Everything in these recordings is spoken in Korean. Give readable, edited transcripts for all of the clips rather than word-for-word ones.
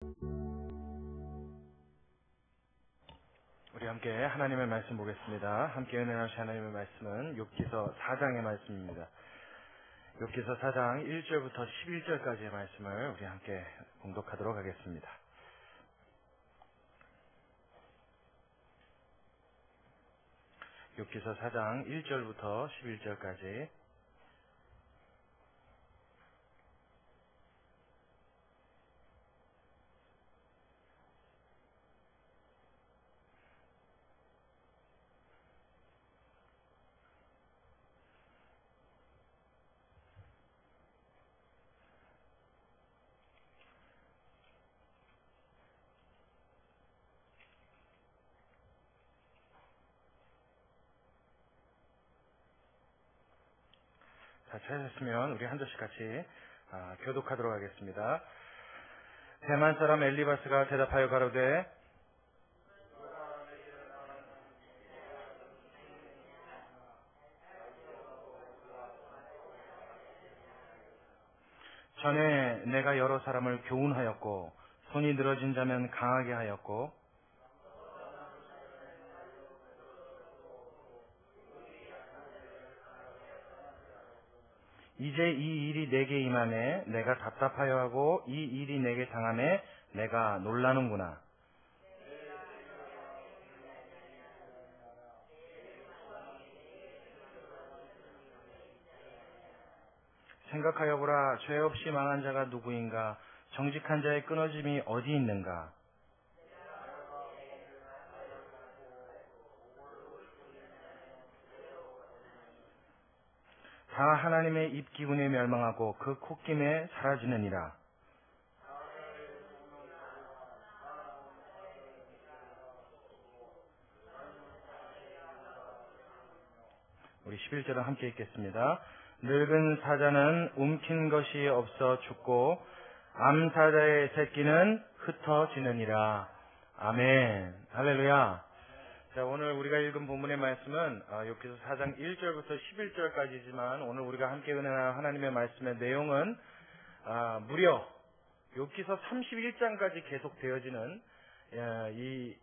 우리 함께 하나님의 말씀 보겠습니다. 함께 은혜하신 하나님의 말씀은 욥기서 4장의 말씀입니다. 욥기서 4장 1절부터 11절까지의 말씀을 우리 함께 봉독하도록 하겠습니다. 욥기서 4장 1절부터 11절까지. 자, 찾으셨으면 우리 한 절씩 같이 교독하도록 하겠습니다. 대만 사람 엘리바스가 대답하여 가로되 전에 내가 여러 사람을 교훈하였고 손이 늘어진 자면 강하게 하였고 이제 이 일이 내게 임하매 내가 답답하여 하고 이 일이 내게 당하매 내가 놀라는구나. 생각하여 보라. 죄 없이 망한 자가 누구인가? 정직한 자의 끊어짐이 어디 있는가? 다 하나님의 입기운에 멸망하고 그 콧김에 사라지느니라. 우리 11절을 함께 읽겠습니다. 늙은 사자는 움킨 것이 없어 죽고 암사자의 새끼는 흩어지느니라. 아멘. 할렐루야. 자, 오늘 우리가 읽은 본문의 말씀은 욥기서 4장 1절부터 11절까지지만 오늘 우리가 함께 은혜할 하나님의 말씀의 내용은 무려 욥기서 31장까지 계속되어지는 이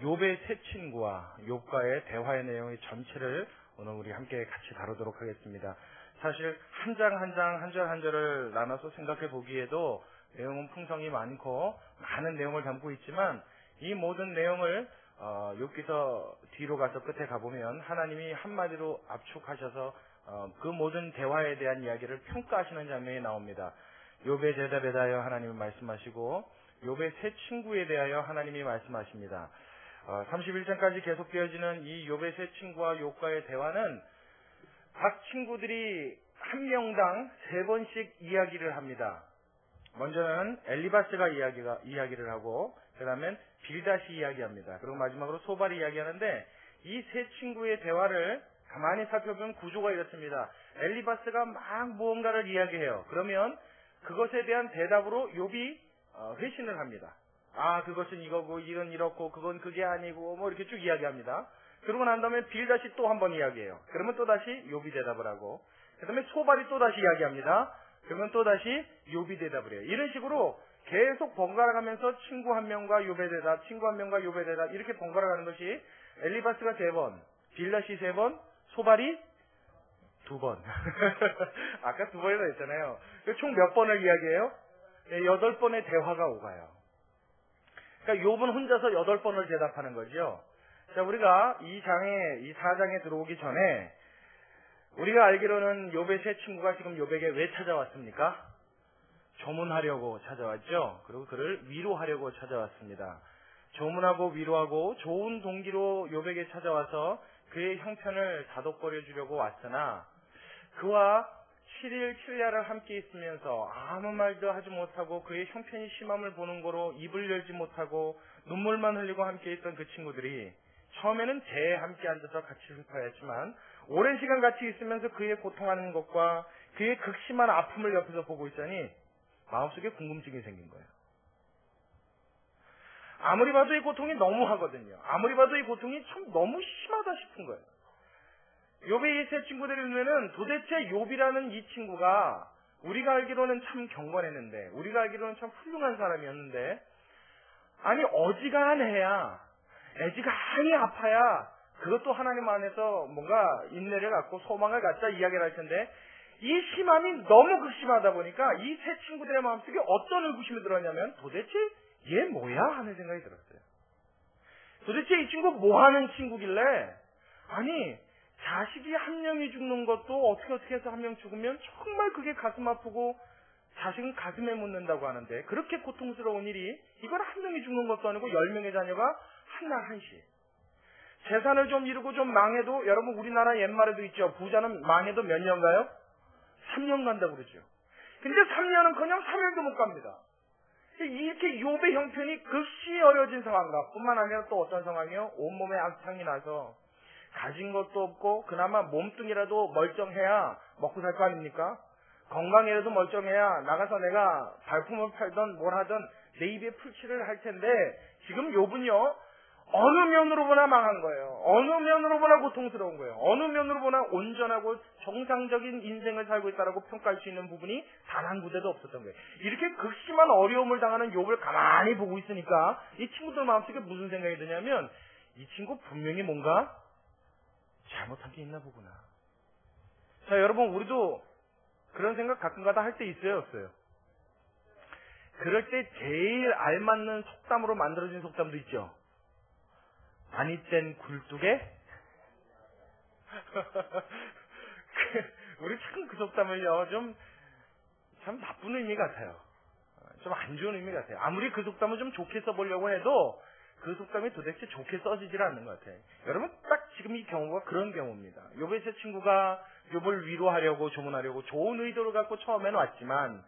욥의 세 친구와 욥과의 대화의 내용의 전체를 오늘 우리 함께 같이 다루도록 하겠습니다. 사실 한 장 한 장 한 절 한 절을 나눠서 생각해 보기에도 내용은 풍성이 많고 많은 내용을 담고 있지만 이 모든 내용을 욥기서 뒤로 가서 끝에 가보면 하나님이 한마디로 압축하셔서 그 모든 대화에 대한 이야기를 평가하시는 장면이 나옵니다. 욥의 대답에 대하여 하나님이 말씀하시고 욥의 세 친구에 대하여 하나님이 말씀하십니다. 31장까지 계속되어지는 이 욥의 세 친구와 욥과의 대화는 각 친구들이 한 명당 3번씩 이야기를 합니다. 먼저는 엘리바스가 이야기를 하고 그 다음엔 빌닷이 이야기합니다. 그리고 마지막으로 소발이 이야기하는데 이 세 친구의 대화를 가만히 살펴보면 구조가 이렇습니다. 엘리바스가 막 무언가를 이야기해요. 그러면 그것에 대한 대답으로 욥이 회신을 합니다. 그것은 이거고 이건 이렇고 그건 그게 아니고 뭐 이렇게 쭉 이야기합니다. 그러고 난 다음에 빌닷이 또 한 번 이야기해요. 그러면 또다시 욥이 대답을 하고 그 다음에 소발이 또다시 이야기합니다. 그러면 또다시 욥이 대답을 해요. 이런 식으로 계속 번갈아 가면서 친구 한 명과 욥의 대답, 친구 한 명과 욥의 대답 이렇게 번갈아 가는 것이 엘리바스가 3번, 빌닷이 3번, 소발이 2번. 아까 2번이나 했잖아요. 총 몇 번을 이야기해요? 8번의 대화가 오가요. 그러니까 욥은 혼자서 8번을 대답하는 거죠. 자, 우리가 이 4장에 들어오기 전에 우리가 알기로는 욥의 세 친구가 지금 욥에게 왜 찾아왔습니까? 조문하려고 찾아왔죠. 그리고 그를 위로하려고 찾아왔습니다. 조문하고 위로하고 좋은 동기로 욥에게 찾아와서 그의 형편을 다독거려 주려고 왔으나 그와 7일 7야를 함께 있으면서 아무 말도 하지 못하고 그의 형편이 심함을 보는 거로 입을 열지 못하고 눈물만 흘리고 함께 있던 그 친구들이 처음에는 재에 함께 앉아서 같이 슬퍼했지만 오랜 시간 같이 있으면서 그의 고통하는 것과 그의 극심한 아픔을 옆에서 보고 있자니 마음속에 궁금증이 생긴 거예요. 아무리 봐도 이 고통이 너무하거든요. 아무리 봐도 이 고통이 참 너무 심하다 싶은 거예요. 욥의 이 세 친구들의 눈에는 도대체 욥이라는 이 친구가 우리가 알기로는 참 경건했는데, 우리가 알기로는 참 훌륭한 사람이었는데, 아니 어지간해야, 애지간히 아파야 그것도 하나님 안에서 뭔가 인내를 갖고 소망을 갖자 이야기를 할 텐데, 이 심함이 너무 극심하다 보니까 이 세 친구들의 마음속에 어떤 의구심이 들었냐면, 도대체 얘 뭐야? 하는 생각이 들었어요. 도대체 이 친구 뭐 하는 친구길래, 아니 자식이 한 명이 죽는 것도 어떻게 해서 한 명 죽으면 정말 그게 가슴 아프고 자식은 가슴에 묻는다고 하는데, 그렇게 고통스러운 일이, 이건 한 명이 죽는 것도 아니고 10명의 자녀가 한날 한시 재산을 좀 이루고 좀 망해도, 여러분 우리나라 옛말에도 있죠. 부자는 망해도 몇 년 가요? 3년 간다고 그러죠. 근데 3년은커녕 3일도 못 갑니다. 이렇게 욥의 형편이 극시 어려진 상황과 뿐만 아니라 또 어떤 상황이요? 온몸에 악창이 나서 가진 것도 없고 그나마 몸뚱이라도 멀쩡해야 먹고 살 거 아닙니까? 건강이라도 멀쩡해야 나가서 내가 발품을 팔던 뭘 하든 내 입에 풀칠을 할 텐데, 지금 욥은요 어느 면으로 보나 망한 거예요. 어느 면으로 보나 고통스러운 거예요. 어느 면으로 보나 온전하고 정상적인 인생을 살고 있다라고 평가할 수 있는 부분이 단 한 군데도 없었던 거예요. 이렇게 극심한 어려움을 당하는 욥을 가만히 보고 있으니까 이 친구들 마음속에 무슨 생각이 드냐면, 이 친구 분명히 뭔가 잘못한 게 있나 보구나. 자, 여러분 우리도 그런 생각 가끔가다 할 때 있어요, 없어요? 그럴 때 제일 알맞는 속담으로 만들어진 속담도 있죠. 많이 뗀 굴뚝에 우리 참 그 속담을요 참 나쁜 의미 같아요. 좀 안 좋은 의미 같아요. 아무리 그 속담을 좀 좋게 써보려고 해도 그 속담이 도대체 좋게 써지질 않는 것 같아요. 여러분 딱 지금 이 경우가 그런 경우입니다. 욥의 세 친구가 욥을 위로하려고 조문하려고 좋은 의도를 갖고 처음에는 왔지만,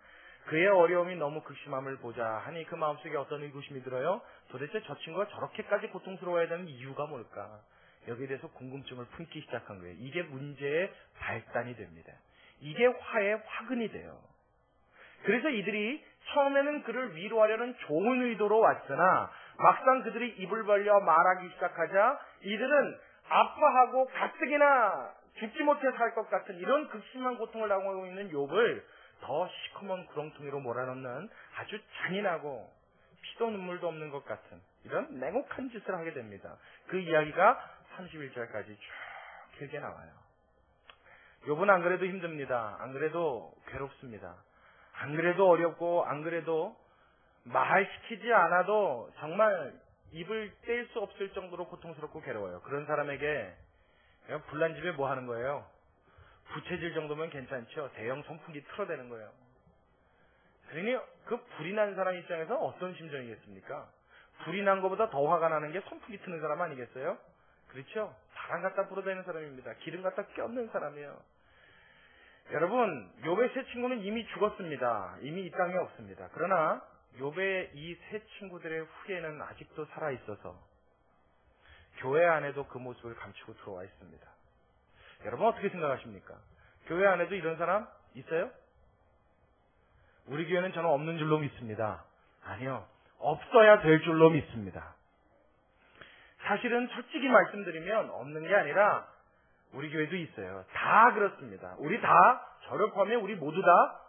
그의 어려움이 너무 극심함을 보자 하니 그 마음속에 어떤 의구심이 들어요? 도대체 저 친구가 저렇게까지 고통스러워야 되는 이유가 뭘까? 여기에 대해서 궁금증을 품기 시작한 거예요. 이게 문제의 발단이 됩니다. 이게 화의 화근이 돼요. 그래서 이들이 처음에는 그를 위로하려는 좋은 의도로 왔으나 막상 그들이 입을 벌려 말하기 시작하자 이들은 아파하고 가뜩이나 죽지 못해 살 것 같은 이런 극심한 고통을 당하고 있는 욥을 더 시커먼 구렁텅이로 몰아넣는 아주 잔인하고 피도 눈물도 없는 것 같은 이런 냉혹한 짓을 하게 됩니다. 그 이야기가 31절까지 쭉 길게 나와요. 욥은 안 그래도 힘듭니다. 안 그래도 괴롭습니다. 안 그래도 어렵고 안 그래도 말시키지 않아도 정말 입을 뗄 수 없을 정도로 고통스럽고 괴로워요. 그런 사람에게 그냥 불난 집에 뭐 하는 거예요? 부채질 정도면 괜찮죠. 대형 선풍기 틀어대는 거예요. 그러니 그 불이 난 사람 입장에서 어떤 심정이겠습니까? 불이 난 것보다 더 화가 나는 게 선풍기 트는 사람 아니겠어요? 그렇죠? 바람 갖다 불어대는 사람입니다. 기름 갖다 껴넣는 사람이에요. 여러분, 욥의 세 친구는 이미 죽었습니다. 이미 이 땅에 없습니다. 그러나 욥의 이 세 친구들의 후예는 아직도 살아있어서 교회 안에도 그 모습을 감추고 들어와 있습니다. 여러분 어떻게 생각하십니까? 교회 안에도 이런 사람 있어요? 우리 교회는 저는 없는 줄로 믿습니다. 아니요. 없어야 될 줄로 믿습니다. 사실은 솔직히 말씀드리면 없는 게 아니라 우리 교회도 있어요. 다 그렇습니다. 우리 다, 저를 포함해 우리 모두 다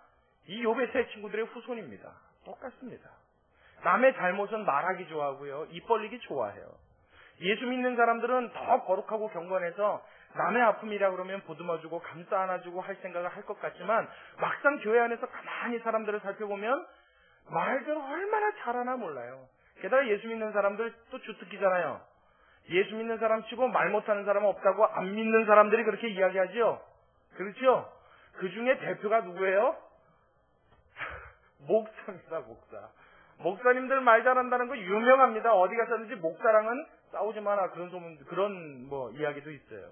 이 욥의 세 친구들의 후손입니다. 똑같습니다. 남의 잘못은 말하기 좋아하고요. 입 벌리기 좋아해요. 예수 믿는 사람들은 더 거룩하고 경건해서 남의 아픔이라 그러면 보듬어주고 감싸 안아주고 할 생각을 할 것 같지만, 막상 교회 안에서 가만히 사람들을 살펴보면 말들 얼마나 잘하나 몰라요. 게다가 예수 믿는 사람들 또 주특기잖아요. 예수 믿는 사람 치고 말 못하는 사람은 없다고 안 믿는 사람들이 그렇게 이야기하죠. 그렇죠? 그 중에 대표가 누구예요? 목사입니다. 목사. 목사님들 말 잘한다는 거 유명합니다. 어디 가서든지 목사랑은 싸우지 마라, 그런 소문, 그런 이야기도 있어요.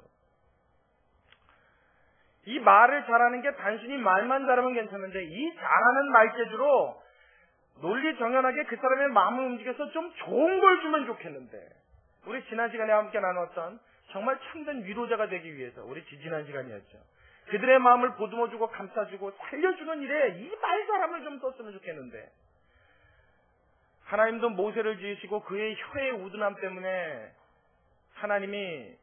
이 말을 잘하는 게 단순히 말만 잘하면 괜찮은데, 이 잘하는 말재주로 논리 정연하게 그 사람의 마음을 움직여서 좀 좋은 걸 주면 좋겠는데, 우리 지난 시간에 함께 나눴던 정말 참된 위로자가 되기 위해서, 우리 지난 시간이었죠. 그들의 마음을 보듬어주고 감싸주고 살려주는 일에 이 말 잘함을 좀 썼으면 좋겠는데, 하나님도 모세를 지으시고 그의 혀의 우둔함 때문에 하나님이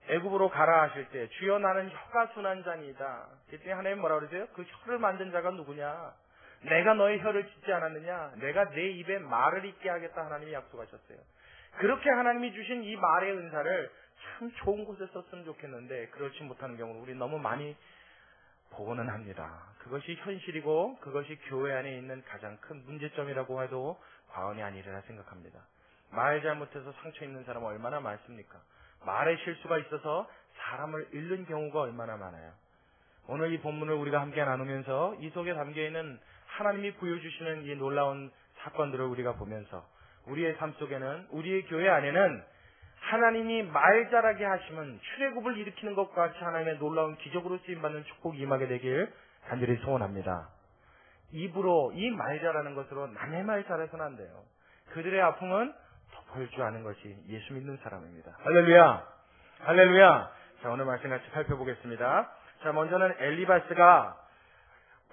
애굽으로 가라 하실 때 주여 나는 혀가 순한 자니이다. 그랬더니 하나님 뭐라 그러세요? 그 혀를 만든 자가 누구냐? 내가 너의 혀를 짓지 않았느냐? 내가 내 입에 말을 있게 하겠다 하나님이 약속하셨어요. 그렇게 하나님이 주신 이 말의 은사를 참 좋은 곳에 썼으면 좋겠는데 그렇지 못하는 경우는 우리 너무 많이 보고는 합니다. 그것이 현실이고 그것이 교회 안에 있는 가장 큰 문제점이라고 해도 과언이 아니리라 생각합니다. 말 잘못해서 상처 입는 사람은 얼마나 많습니까? 말에 실수가 있어서 사람을 잃는 경우가 얼마나 많아요. 오늘 이 본문을 우리가 함께 나누면서 이 속에 담겨있는 하나님이 보여주시는 이 놀라운 사건들을 우리가 보면서 우리의 삶 속에는, 우리의 교회 안에는 하나님이 말 잘하게 하시면 출애굽을 일으키는 것과 같이 하나님의 놀라운 기적으로 쓰임받는 축복이 임하게 되길 간절히 소원합니다. 입으로 이 말 잘하는 것으로 남의 말 잘해서는 안 돼요. 그들의 아픔은 덮을 줄 아는 것이 예수 믿는 사람입니다. 할렐루야! 할렐루야! 자, 오늘 말씀 같이 살펴보겠습니다. 자, 먼저는 엘리바스가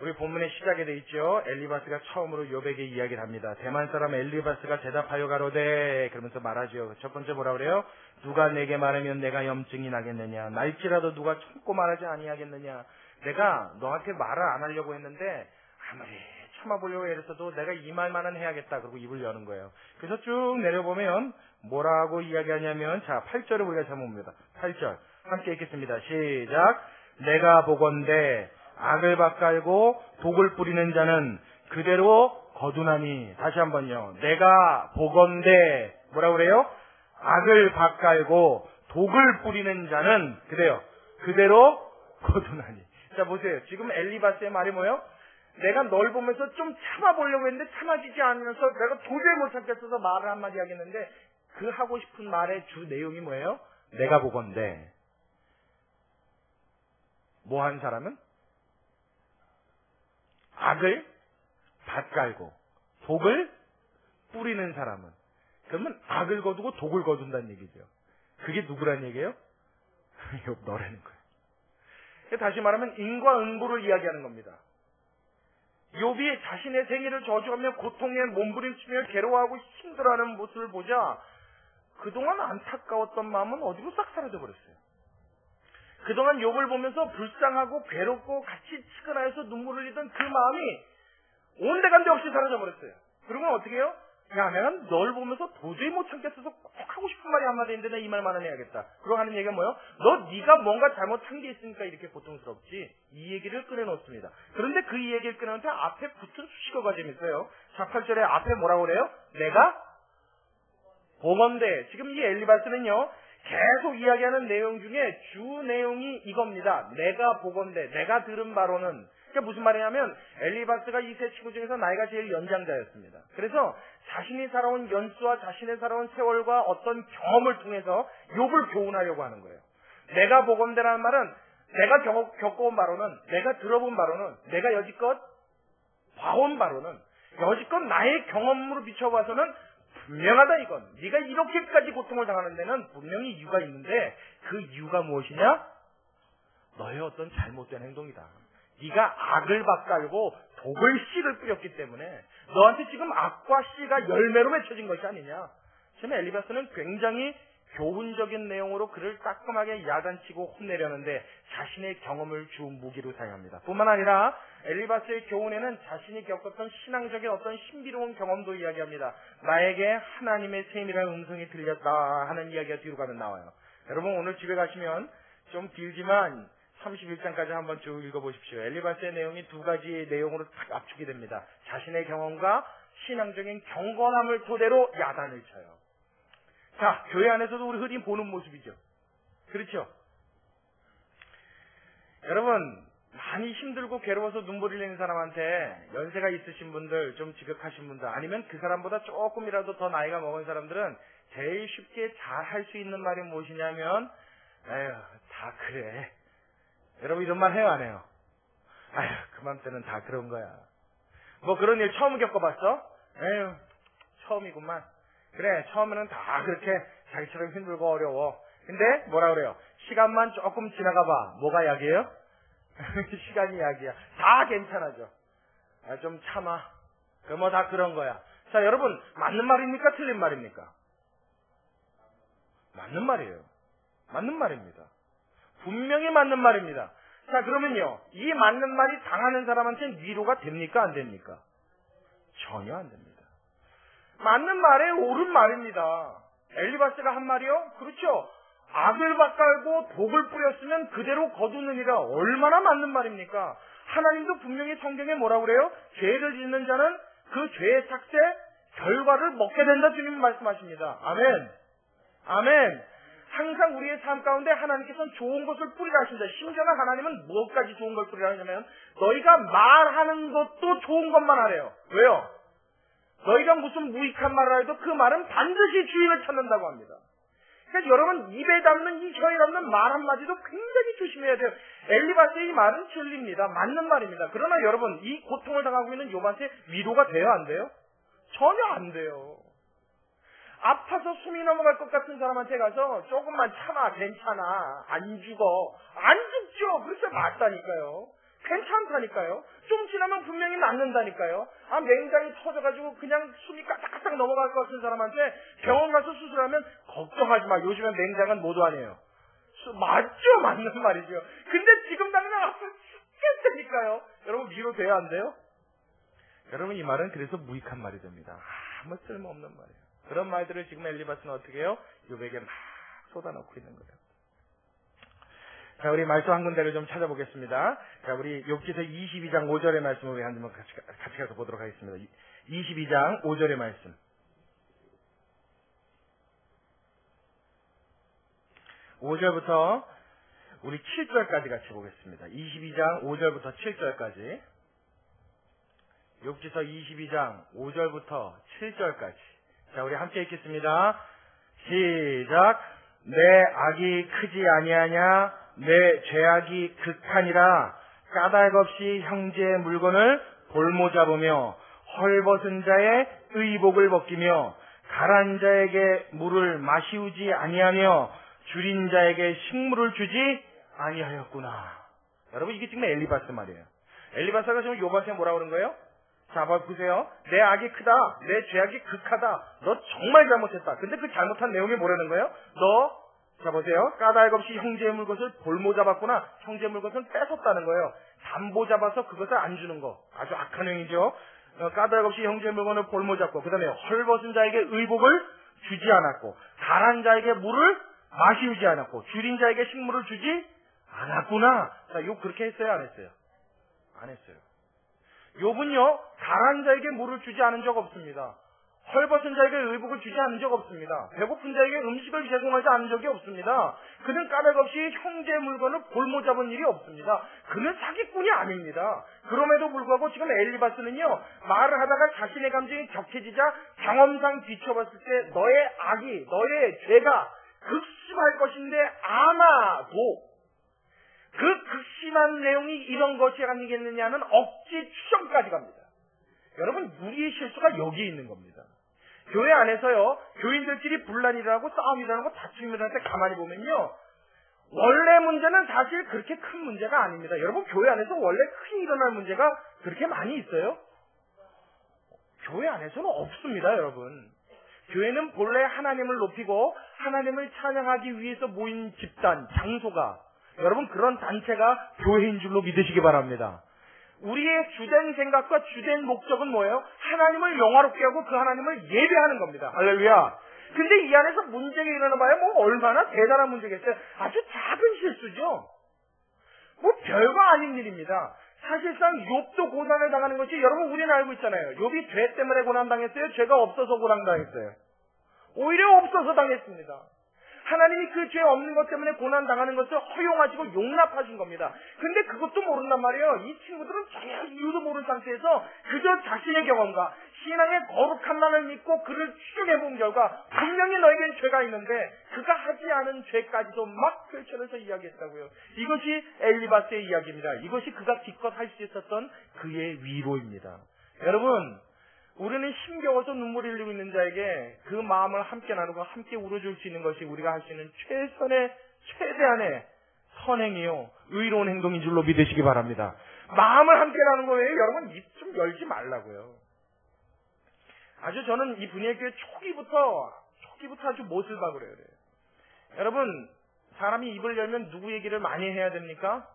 우리 본문의 시작에 돼 있죠. 엘리바스가 처음으로 욥에게 이야기를 합니다. 대만 사람 엘리바스가 대답하여 가로되 그러면서 말하죠. 첫 번째 뭐라 그래요? 누가 내게 말하면 내가 염증이 나겠느냐? 날지라도 누가 참고 말하지 아니하겠느냐? 내가 너한테 말을 안 하려고 했는데 아무리 참아보려고 애랬어도 내가 이 말만은 해야겠다. 그러고 입을 여는 거예요. 그래서 쭉 내려보면 뭐라고 이야기하냐면 자 8절을 우리가 잡아봅니다. 8절 함께 읽겠습니다. 시작. 내가 보건대 악을 밭갈고 독을 뿌리는 자는 그대로 거두나니. 다시 한번요. 내가 보건대 뭐라고 그래요? 악을 밭갈고 독을 뿌리는 자는 그대로 거두나니. 자 보세요. 지금 엘리바스의 말이 뭐예요? 내가 널 보면서 좀 참아보려고 했는데 참아지지 않으면서 내가 도저히 못 참겠어서 말을 한마디 하겠는데 그 하고 싶은 말의 주 내용이 뭐예요? 내가 보건대 뭐 한 사람은? 악을 밭갈고 독을 뿌리는 사람은 그러면 악을 거두고 독을 거둔다는 얘기죠. 그게 누구란 얘기예요? 욥 너라는 거예요. 다시 말하면 인과 응보를 이야기하는 겁니다. 욥이 자신의 생애를 저주하며 고통에 몸부림치며 괴로워하고 힘들어하는 모습을 보자 그동안 안타까웠던 마음은 어디로 싹 사라져 버렸어요. 그동안 욥을 보면서 불쌍하고 괴롭고 같이 치근하여서 눈물을 흘리던 그 마음이 온데간데 없이 사라져버렸어요. 그러면 어떻게 해요? 야, 내가 널 보면서 도저히 못 참겠어서 꼭 하고 싶은 말이 한마디 있는데 내 이 말만은 해야겠다. 그러고 하는 얘기가 뭐예요? 네가 뭔가 잘못한 게 있으니까 이렇게 고통스럽지. 이 얘기를 꺼내놓습니다. 그런데 그 얘기를 꺼내놓을 때 앞에 붙은 수식어가 재밌어요. 자, 8절에 앞에 뭐라고 그래요? 내가 보건대. 지금 이 엘리바스는요. 계속 이야기하는 내용 중에 주 내용이 이겁니다. 내가 보건대, 내가 들은 바로는. 그게 무슨 말이냐면 엘리바스가 이 세 친구 중에서 나이가 제일 연장자였습니다. 그래서 자신이 살아온 연수와 자신의 살아온 세월과 어떤 경험을 통해서 욥을 교훈하려고 하는 거예요. 내가 보건대라는 말은 내가 겪어온 바로는, 내가 들어본 바로는, 내가 여지껏 봐온 바로는, 여지껏 나의 경험으로 비춰봐서는 분명하다 이건. 네가 이렇게까지 고통을 당하는 데는 분명히 이유가 있는데 그 이유가 무엇이냐? 너의 어떤 잘못된 행동이다. 네가 악을 밭갈고 독을 씨를 뿌렸기 때문에 너한테 지금 악과 씨가 열매로 맺혀진 것이 아니냐. 지금 엘리바스는 굉장히 교훈적인 내용으로 그를 따끔하게 야단치고 혼내려는데 자신의 경험을 주 무기로 사용합니다. 뿐만 아니라 엘리바스의 교훈에는 자신이 겪었던 신앙적인 어떤 신비로운 경험도 이야기합니다. 나에게 하나님의 세밀한 음성이 들렸다 하는 이야기가 뒤로 가면 나와요. 여러분 오늘 집에 가시면 좀 길지만 31장까지 한번 쭉 읽어보십시오. 엘리바스의 내용이 두 가지 내용으로 딱 압축이 됩니다. 자신의 경험과 신앙적인 경건함을 토대로 야단을 쳐요. 자, 교회 안에서도 우리 흔히 보는 모습이죠. 그렇죠? 여러분, 많이 힘들고 괴로워서 눈물 흘리는 사람한테 연세가 있으신 분들, 좀 지극하신 분들, 아니면 그 사람보다 조금이라도 더 나이가 먹은 사람들은 제일 쉽게 잘 할 수 있는 말이 무엇이냐면, 에휴, 다 그래. 여러분 이런 말 해요, 안 해요? 아휴, 그맘때는 다 그런 거야. 뭐 그런 일 처음 겪어봤어? 에휴, 처음이구만. 그래, 처음에는 다 그렇게 자기처럼 힘들고 어려워. 근데 뭐라 그래요? 시간만 조금 지나가봐. 뭐가 약이에요? 시간이 약이야. 다 괜찮아져. 좀 참아. 그 뭐 다 그런 거야. 자, 여러분 맞는 말입니까? 틀린 말입니까? 맞는 말이에요. 맞는 말입니다. 분명히 맞는 말입니다. 자, 그러면요, 이 맞는 말이 당하는 사람한테는 위로가 됩니까? 안 됩니까? 전혀 안 됩니다. 맞는 말에 옳은 말입니다. 엘리바스가 한 말이요? 그렇죠. 악을 밭갈고 독을 뿌렸으면 그대로 거두느니라. 얼마나 맞는 말입니까? 하나님도 분명히 성경에 뭐라고 그래요? 죄를 짓는 자는 그 죄의 삭제 결과를 먹게 된다, 주님 말씀하십니다. 아멘. 아멘. 항상 우리의 삶 가운데 하나님께서는 좋은 것을 뿌리라 하신다. 심지어는 하나님은 무엇까지 좋은 걸 뿌리라 하냐면 너희가 말하는 것도 좋은 것만 하래요. 왜요? 너희가 무슨 무익한 말을 해도 그 말은 반드시 주인을 찾는다고 합니다. 그러니까 여러분, 입에 담는 이 혀에 담는 말 한마디도 굉장히 조심해야 돼요. 엘리바스의 이 말은 진리입니다. 맞는 말입니다. 그러나 여러분, 이 고통을 당하고 있는 욥한테 위로가 돼요? 안 돼요? 전혀 안 돼요. 아파서 숨이 넘어갈 것 같은 사람한테 가서 조금만 참아, 괜찮아, 안 죽어. 안 죽죠. 그렇죠. 맞다니까요. 괜찮다니까요. 좀 지나면 분명히 낫는다니까요. 맹장이 터져가지고 그냥 숨이 까딱까딱 넘어갈 것 같은 사람한테 병원 가서 수술하면 걱정하지 마. 요즘엔 맹장은 모두 아니에요. 맞죠? 맞는 말이죠. 근데 지금 당장 아파 죽겠다니까요. 여러분, 위로돼야 안 돼요? 여러분, 이 말은 그래서 무익한 말이 됩니다. 아무 쓸모없는 말이에요. 그런 말들을 지금 엘리바스는 어떻게 해요? 욥에게 막 쏟아놓고 있는 거예요. 자, 우리 말씀 한 군데를 좀 찾아보겠습니다. 자, 우리 욥기서 22장 5절의 말씀을 우리 한번 같이 가서 보도록 하겠습니다. 22장 5절의 말씀. 5절부터 우리 7절까지 같이 보겠습니다. 22장 5절부터 7절까지. 욥기서 22장 5절부터 7절까지. 자, 우리 함께 읽겠습니다. 시작. 내 악이 크지 아니하냐? 내 죄악이 극하니라. 까닭 없이 형제의 물건을 볼모잡으며 헐벗은 자의 의복을 벗기며 가란 자에게 물을 마시우지 아니하며 줄인 자에게 식물을 주지 아니하였구나. 여러분, 이게 지금 엘리바스 말이에요. 엘리바스가 지금 욥한테 뭐라고 그런 거예요? 자, 보세요. 내 악이 크다. 내 죄악이 극하다. 너 정말 잘못했다. 근데 그 잘못한 내용이 뭐라는 거예요? 너, 자, 보세요. 까닭 없이 형제의 물것을 볼모 잡았구나. 형제의 물것은 뺏었다는 거예요. 담보 잡아서 그것을 안 주는 거. 아주 악한 행위죠. 까닭 없이 형제의 물건을 볼모 잡고, 그 다음에 헐벗은 자에게 의복을 주지 않았고, 가란 자에게 물을 마시우지 않았고, 줄인 자에게 식물을 주지 않았구나. 자, 욥 그렇게 했어요? 안 했어요? 안 했어요. 욥은요, 가란 자에게 물을 주지 않은 적 없습니다. 헐벗은 자에게 의복을 주지 않은 적 없습니다. 배고픈 자에게 음식을 제공하지 않은 적이 없습니다. 그는 까닭 없이 형제의 물건을 볼모 잡은 일이 없습니다. 그는 사기꾼이 아닙니다. 그럼에도 불구하고 지금 엘리바스는요, 말을 하다가 자신의 감정이 격해지자 경험상 비춰봤을 때 너의 악이, 너의 죄가 극심할 것인데 아마도 그 극심한 내용이 이런 것이 아니겠느냐는 억지 추정까지 갑니다. 여러분, 우리의 실수가 여기에 있는 겁니다. 교회 안에서요, 교인들끼리 분란이라고 싸움이라고 다툼이라는 때 가만히 보면요, 원래 문제는 사실 그렇게 큰 문제가 아닙니다. 여러분, 교회 안에서 원래 크게 일어날 문제가 그렇게 많이 있어요? 교회 안에서는 없습니다, 여러분. 교회는 본래 하나님을 높이고 하나님을 찬양하기 위해서 모인 집단, 장소가, 여러분, 그런 단체가 교회인 줄로 믿으시기 바랍니다. 우리의 주된 생각과 주된 목적은 뭐예요? 하나님을 영화롭게 하고 그 하나님을 예배하는 겁니다. 할렐루야. 근데 이 안에서 문제가 일어나봐야 뭐 얼마나 대단한 문제겠어요? 아주 작은 실수죠. 뭐 별거 아닌 일입니다. 사실상 욥도 고난을 당하는 것이, 여러분, 우리는 알고 있잖아요. 욥이 죄 때문에 고난당했어요? 죄가 없어서 고난당했어요? 오히려 없어서 당했습니다. 하나님이 그 죄 없는 것 때문에 고난당하는 것을 허용하시고 용납하신 겁니다. 근데 그것도 모른단 말이에요. 이 친구들은 전혀 이유도 모르는 상태에서 그저 자신의 경험과 신앙의 거룩함만을 믿고 그를 추정해본 결과 분명히 너에겐 죄가 있는데 그가 하지 않은 죄까지도 막 펼쳐내서 이야기했다고요. 이것이 엘리바스의 이야기입니다. 이것이 그가 기껏 할 수 있었던 그의 위로입니다. 여러분, 우리는 힘겨워서 눈물을 흘리고 있는 자에게 그 마음을 함께 나누고 함께 울어줄 수 있는 것이 우리가 할 수 있는 최대한의 선행이요, 의로운 행동인 줄로 믿으시기 바랍니다. 마음을 함께 나누는 거예요. 여러분, 입 좀 열지 말라고요. 아주 저는 이 분야의 교회 초기부터 아주 못을 박으래요. 여러분, 사람이 입을 열면 누구 얘기를 많이 해야 됩니까?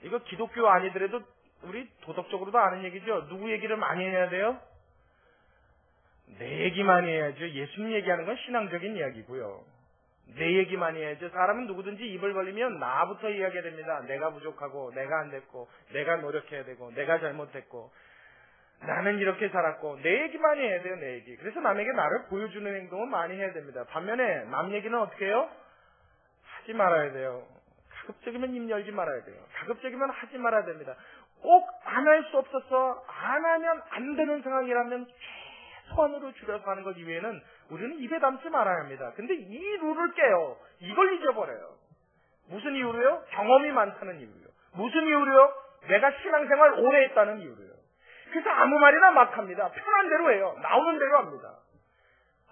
이거 기독교 아니더라도 우리 도덕적으로도 아는 얘기죠. 누구 얘기를 많이 해야 돼요? 내 얘기 많이 해야죠. 예수님 얘기하는 건 신앙적인 이야기고요. 내 얘기 많이 해야죠. 사람은 누구든지 입을 벌리면 나부터 이야기해야 됩니다. 내가 부족하고, 내가 안 됐고, 내가 노력해야 되고, 내가 잘못했고, 나는 이렇게 살았고, 내 얘기 많이 해야 돼요. 내 얘기. 그래서 남에게 나를 보여주는 행동은 많이 해야 됩니다. 반면에 남 얘기는 어떻게 해요? 하지 말아야 돼요. 가급적이면 입 열지 말아야 돼요. 가급적이면 하지 말아야 됩니다. 꼭 안 할 수 없어서 안 하면 안 되는 상황이라면 최소한으로 줄여서 하는 것 이외에는 우리는 입에 담지 말아야 합니다. 근데 이 룰을 깨요. 이걸 잊어버려요. 무슨 이유로요? 경험이 많다는 이유로요. 무슨 이유로요? 내가 신앙생활 오래 했다는 이유로요. 그래서 아무 말이나 막 합니다. 편한 대로 해요. 나오는 대로 합니다.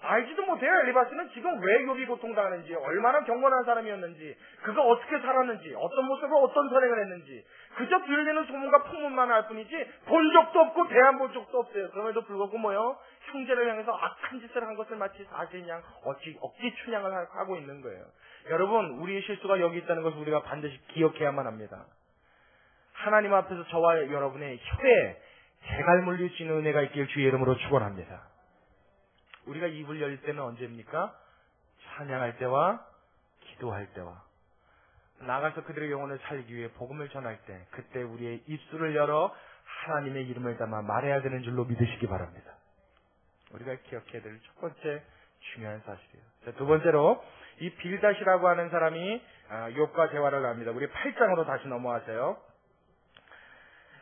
알지도 못해요. 엘리바스는 지금 왜 욥이 고통당하는지, 얼마나 경건한 사람이었는지, 그가 어떻게 살았는지, 어떤 모습으로 어떤 선행을 했는지, 그저 들리는 소문과 풍문만 알 뿐이지 본 적도 없고 대한 본 적도 없어요. 그럼에도 불구하고 뭐요? 형제를 향해서 악한 짓을 한 것을 마치 사실인 양 억지 춘향을 하고 있는 거예요. 여러분, 우리의 실수가 여기 있다는 것을 우리가 반드시 기억해야만 합니다. 하나님 앞에서 저와 여러분의 혀에 재갈 물릴 수 있는 은혜가 있길 주의 이름으로 축원합니다. 우리가 입을 열 때는 언제입니까? 찬양할 때와 기도할 때와 나가서 그들의 영혼을 살리기 위해 복음을 전할 때, 그때 우리의 입술을 열어 하나님의 이름을 담아 말해야 되는 줄로 믿으시기 바랍니다. 우리가 기억해야 될 첫 번째 중요한 사실이에요. 자, 두 번째로 이 빌닷이라고 하는 사람이 욥과 대화를 합니다. 우리 8장으로 다시 넘어가세요.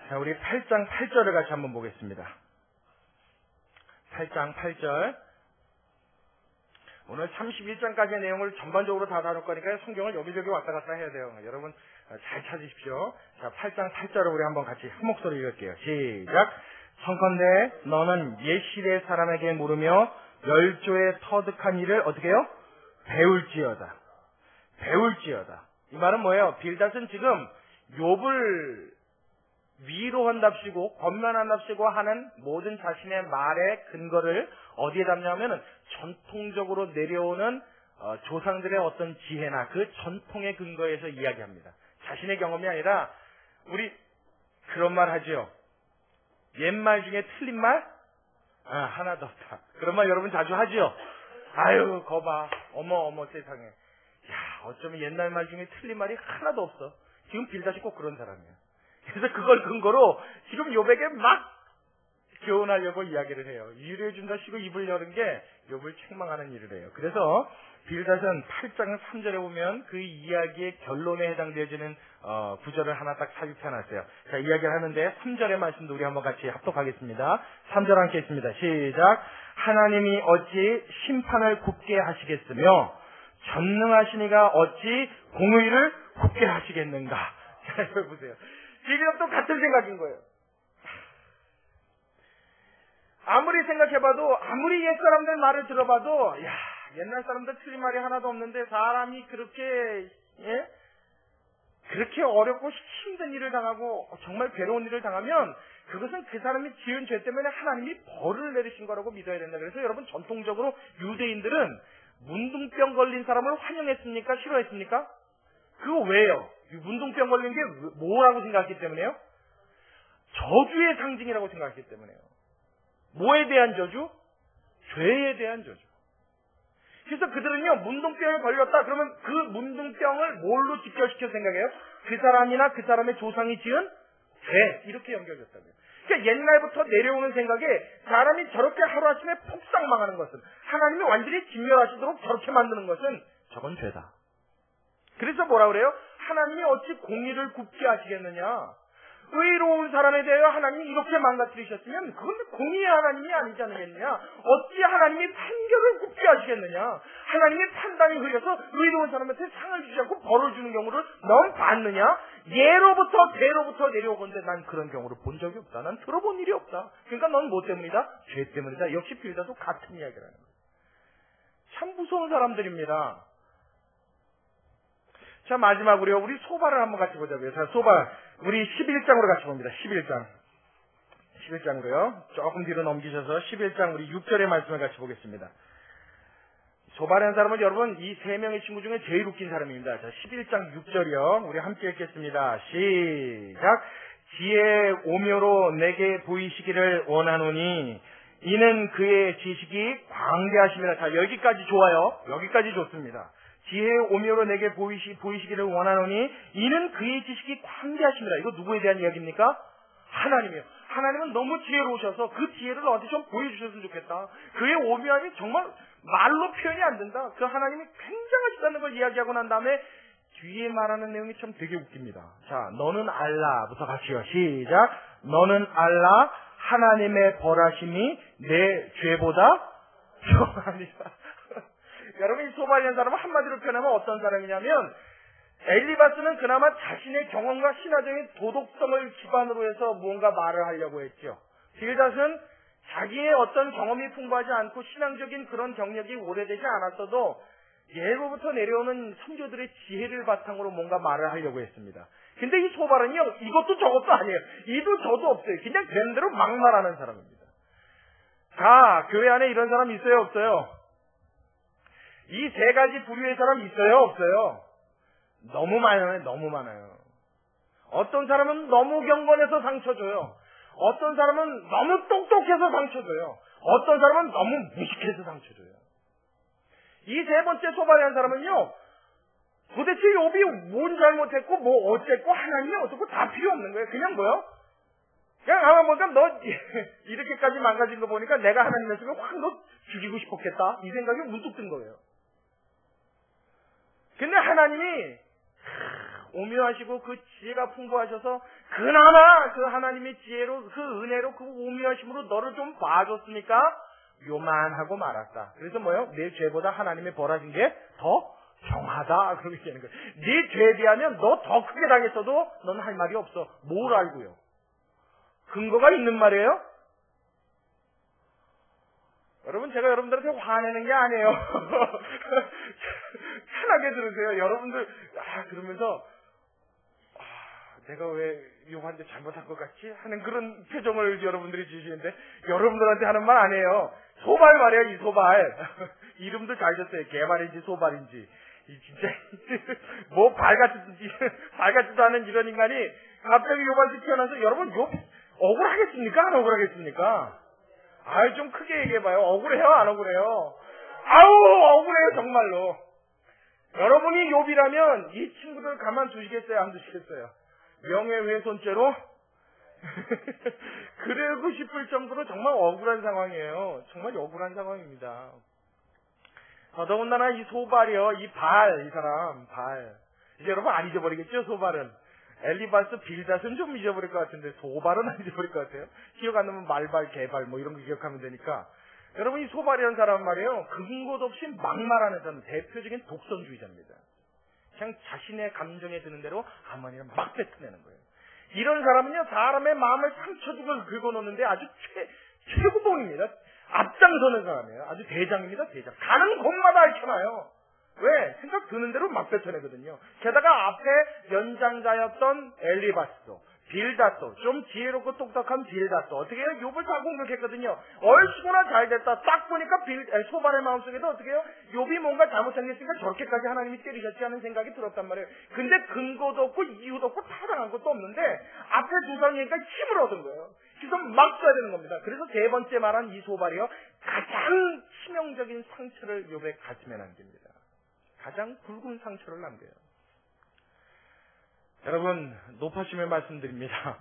자, 우리 8장 8절을 같이 한번 보겠습니다. 8장 8절. 오늘 31장까지의 내용을 전반적으로 다 다룰 거니까 성경을 여기저기 왔다 갔다 해야 돼요. 여러분 잘 찾으십시오. 자, 8장 8절을 우리 한번 같이 한 목소리 읽을게요. 시작. 청컨대 너는 옛 시대 사람에게 물으며 열조의 터득한 일을 어떻게 해요? 배울지어다. 배울지어다. 이 말은 뭐예요? 빌닷은 지금 욥을 위로한답시고 권면한답시고 하는 모든 자신의 말의 근거를 어디에 담냐면은 전통적으로 내려오는 조상들의 어떤 지혜나 그 전통의 근거에서 이야기합니다. 자신의 경험이 아니라 우리 그런 말 하죠. 옛말 중에 틀린 말? 하나도 없다. 그런 말 여러분 자주 하죠. 아유 거봐 어머 세상에. 야 어쩌면 옛날 말 중에 틀린 말이 하나도 없어. 지금 빌닷이 꼭 그런 사람이에요. 그래서 그걸 근거로 지금 욥에게 막 교훈하려고 이야기를 해요. 위로해 준다시고 입을 여는 게 욥을 책망하는 일을 해요. 그래서 빌닷은 8장 3절에 보면 그 이야기의 결론에 해당되어지는 구절을 하나 딱 삽입해놨어요. 자, 이야기를 하는데 3절의 말씀도 우리 한번 같이 합독하겠습니다. 3절 함께 있습니다. 시작. 하나님이 어찌 심판을 굽게 하시겠으며 전능하신 이가 어찌 공의를 굽게 하시겠는가. 자, 이거 보세요. 지금 또 같은 생각인 거예요. 아무리 생각해봐도, 아무리 옛사람들 말을 들어봐도, 야, 옛날 사람들 틀린 말이 하나도 없는데 사람이 그렇게 어렵고 힘든 일을 당하고 정말 괴로운 일을 당하면 그것은 그 사람이 지은 죄 때문에 하나님이 벌을 내리신 거라고 믿어야 된다. 그래서 여러분 전통적으로 유대인들은 문둥병 걸린 사람을 환영했습니까? 싫어했습니까? 그거 왜요? 문둥병 걸린 게 뭐라고 생각했기 때문에요? 저주의 상징이라고 생각했기 때문에요. 뭐에 대한 저주? 죄에 대한 저주. 그래서 그들은요, 문둥병에 걸렸다. 그러면 그 문둥병을 뭘로 직결시켜 생각해요? 그 사람이나 그 사람의 조상이 지은 죄. 이렇게 연결됐다고요. 그러니까 옛날부터 내려오는 생각에 사람이 저렇게 하루아침에 폭삭 망하는 것은, 하나님이 완전히 진멸하시도록 저렇게 만드는 것은 저건 죄다. 그래서 뭐라 그래요? 하나님이 어찌 공의를 굽게 하시겠느냐? 의로운 사람에 대하여 하나님이 이렇게 망가뜨리셨으면 그건 공의의 하나님이 아니지 않겠느냐? 어찌 하나님이 판결을 굽게 하시겠느냐? 하나님의 판단이 흐려서 의로운 사람한테 상을 주지 않고 벌을 주는 경우를 넌 봤느냐? 예로부터 대로부터 내려오건데 난 그런 경우를 본 적이 없다. 난 들어본 일이 없다. 그러니까 넌 뭐 때문이다? 죄 때문이다. 역시 빌닷도 같은 이야기를 하는 거예요. 참 무서운 사람들입니다. 자, 마지막으로 우리 소발을 한번 같이 보자고요. 자, 소발. 우리 11장으로 같이 봅니다. 11장으로요. 조금 뒤로 넘기셔서 11장 우리 6절의 말씀을 같이 보겠습니다. 소발이라는 사람은 여러분 이 세 명의 친구 중에 제일 웃긴 사람입니다. 자, 11장 6절이요. 우리 함께 읽겠습니다. 시작. 지혜의 오묘로 내게 보이시기를 원하노니 이는 그의 지식이 광대하심이라. 자, 여기까지 좋아요. 여기까지 좋습니다. 지혜의 오묘로 내게 보이시기를 원하노니 이는 그의 지식이 광대하심이라. 이거 누구에 대한 이야기입니까? 하나님이요. 하나님은 너무 지혜로우셔서 그 지혜를 너한테 좀 보여주셨으면 좋겠다. 그의 오묘함이 정말 말로 표현이 안 된다. 그 하나님이 굉장하시다는 걸 이야기하고 난 다음에 뒤에 말하는 내용이 참 되게 웃깁니다. 자, 너는 알라부터 같이요. 시작. 너는 알라 하나님의 벌하심이 내 죄보다 정하니라. 여러분, 이 소발이라는 사람은 한마디로 표현하면 어떤 사람이냐면 엘리바스는 그나마 자신의 경험과 신화적인 도덕성을 기반으로 해서 무언가 말을 하려고 했죠. 빌닷은 자기의 어떤 경험이 풍부하지 않고 신앙적인 그런 경력이 오래되지 않았어도 예로부터 내려오는 선조들의 지혜를 바탕으로 뭔가 말을 하려고 했습니다. 근데 이 소발은요, 이것도 저것도 아니에요. 이도 저도 없어요. 그냥 된 대로 막 말하는 사람입니다. 자, 교회 안에 이런 사람 있어요, 없어요? 이 세 가지 부류의 사람 있어요, 없어요? 너무 많아요, 너무 많아요. 어떤 사람은 너무 경건해서 상처 줘요. 어떤 사람은 너무 똑똑해서 상처 줘요. 어떤 사람은 너무 무식해서 상처 줘요. 이 세 번째 소발이라는 사람은요, 도대체 욥이 뭔 잘못했고 뭐 어쨌고 하나님이 어떻고 다 필요 없는 거예요. 그냥 뭐요? 그냥 아마 보니까 너 이렇게까지 망가진 거 보니까 내가 하나님이었으면 확 너 죽이고 싶었겠다 이 생각이 문득 든 거예요. 근데 하나님이 오묘하시고 그 지혜가 풍부하셔서 그나마 그 하나님의 지혜로 그 은혜로 그 오묘하심으로 너를 좀 봐줬으니까 요만하고 말았다. 그래서 뭐요? 내 죄보다 하나님의 벌하신 게 더 정하다. 그렇게 얘기하는 거예요. 네 죄에 비하면 너 더 크게 당했어도 넌 할 말이 없어. 뭘 알고요? 근거가 있는 말이에요? 여러분, 제가 여러분들한테 화내는 게 아니에요. 편하게 들으세요. 여러분들, 그러면서, 내가 왜 욥한테 잘못한 것 같지? 하는 그런 표정을 여러분들이 주시는데, 여러분들한테 하는 말 아니에요. 소발 말이에요, 이 소발. 이름도 잘 졌어요. 개발인지 소발인지. 진짜, 뭐 발같지도 않은 이런 인간이 갑자기 욥한테 태어나서, 여러분, 욥 억울하겠습니까? 안 억울하겠습니까? 좀 크게 얘기해봐요. 억울해요? 안 억울해요? 억울해요, 정말로. 여러분이 욥이라면 이 친구들 가만두시겠어요? 안 두시겠어요? 명예훼손죄로? 그러고 싶을 정도로 정말 억울한 상황이에요. 정말 억울한 상황입니다. 더더군다나 이 소발이요, 이 사람, 이제 여러분 안 잊어버리겠죠, 소발은? 엘리바스, 빌닷은 좀 잊어버릴 것 같은데 소발은 안 잊어버릴 것 같아요. 기억 안 나면 말발, 개발 뭐 이런 거 기억하면 되니까. 여러분, 이 소발이라는 사람은 말이에요, 근거도 없이 막말하는 사람, 대표적인 독선주의자입니다. 그냥 자신의 감정에 드는 대로 아무나 막 뱉어내는 거예요. 이런 사람은요, 사람의 마음을 상처 주고 긁어놓는데 아주 최고봉입니다. 앞장서는 사람이에요. 아주 대장입니다, 대장. 가는 곳마다 앓혀놔요. 왜? 생각 드는 대로 막 뱉어내거든요. 게다가 앞에 연장자였던 엘리바스도, 빌닷도, 좀 지혜롭고 똑똑한 빌닷도 어떻게 해요? 욥을 다 공격했거든요. 얼씨구나 잘됐다. 딱 보니까 소발의 마음속에도 어떻게 해요? 욥이 뭔가 잘못한 게 있으니까 저렇게까지 하나님이 때리셨지 하는 생각이 들었단 말이에요. 근데 근거도 없고 이유도 없고 타당한 것도 없는데 앞에 두 사람이니까 힘을 얻은 거예요. 그래서 막 써야 되는 겁니다. 그래서 세 번째 말한 이 소발이요, 가장 치명적인 상처를 욥의 가슴에 남깁니다. 가장 굵은 상처를 남겨요. 여러분, 높아심에 말씀드립니다.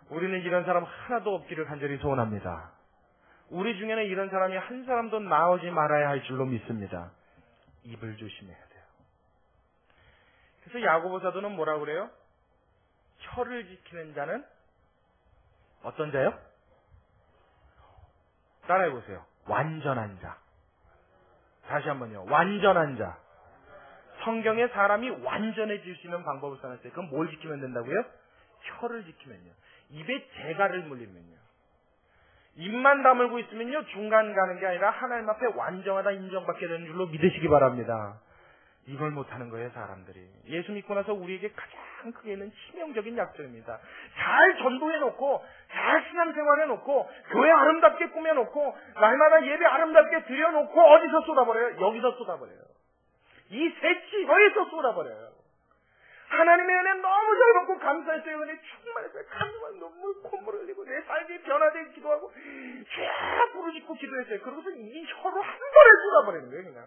우리는 이런 사람 하나도 없기를 간절히 소원합니다. 우리 중에는 이런 사람이 한 사람도 나오지 말아야 할 줄로 믿습니다. 입을 조심해야 돼요. 그래서 야고보 사도는 뭐라고 그래요? 혀를 지키는 자는 어떤 자요? 따라해보세요. 완전한 자. 다시 한번요. 완전한 자. 성경에 사람이 완전해질 수 있는 방법을 써놨어요. 그럼 뭘 지키면 된다고요? 혀를 지키면요. 입에 재갈을 물리면요. 입만 다물고 있으면요, 중간 가는 게 아니라 하나님 앞에 완전하다 인정받게 되는 줄로 믿으시기 바랍니다. 이걸 못하는 거예요, 사람들이. 예수 믿고 나서 우리에게 가장 크게 있는 치명적인 약점입니다. 잘 전도해놓고, 잘 신앙생활해놓고, 교회 아름답게 꾸며놓고, 날마다 예배 아름답게 드려놓고, 어디서 쏟아버려요? 여기서 쏟아버려요. 이 새치 거기서 쏟아버려요. 하나님의 은혜 너무 잘 받고 감사했어요. 은혜 충만했어요. 가슴만 눈물, 콧물 흘리고 내 삶이 변화되게 기도하고 쫙 부르짖고 기도했어요. 그러고서 이 혀로 한 번에 쏟아버리는 거예요, 그냥.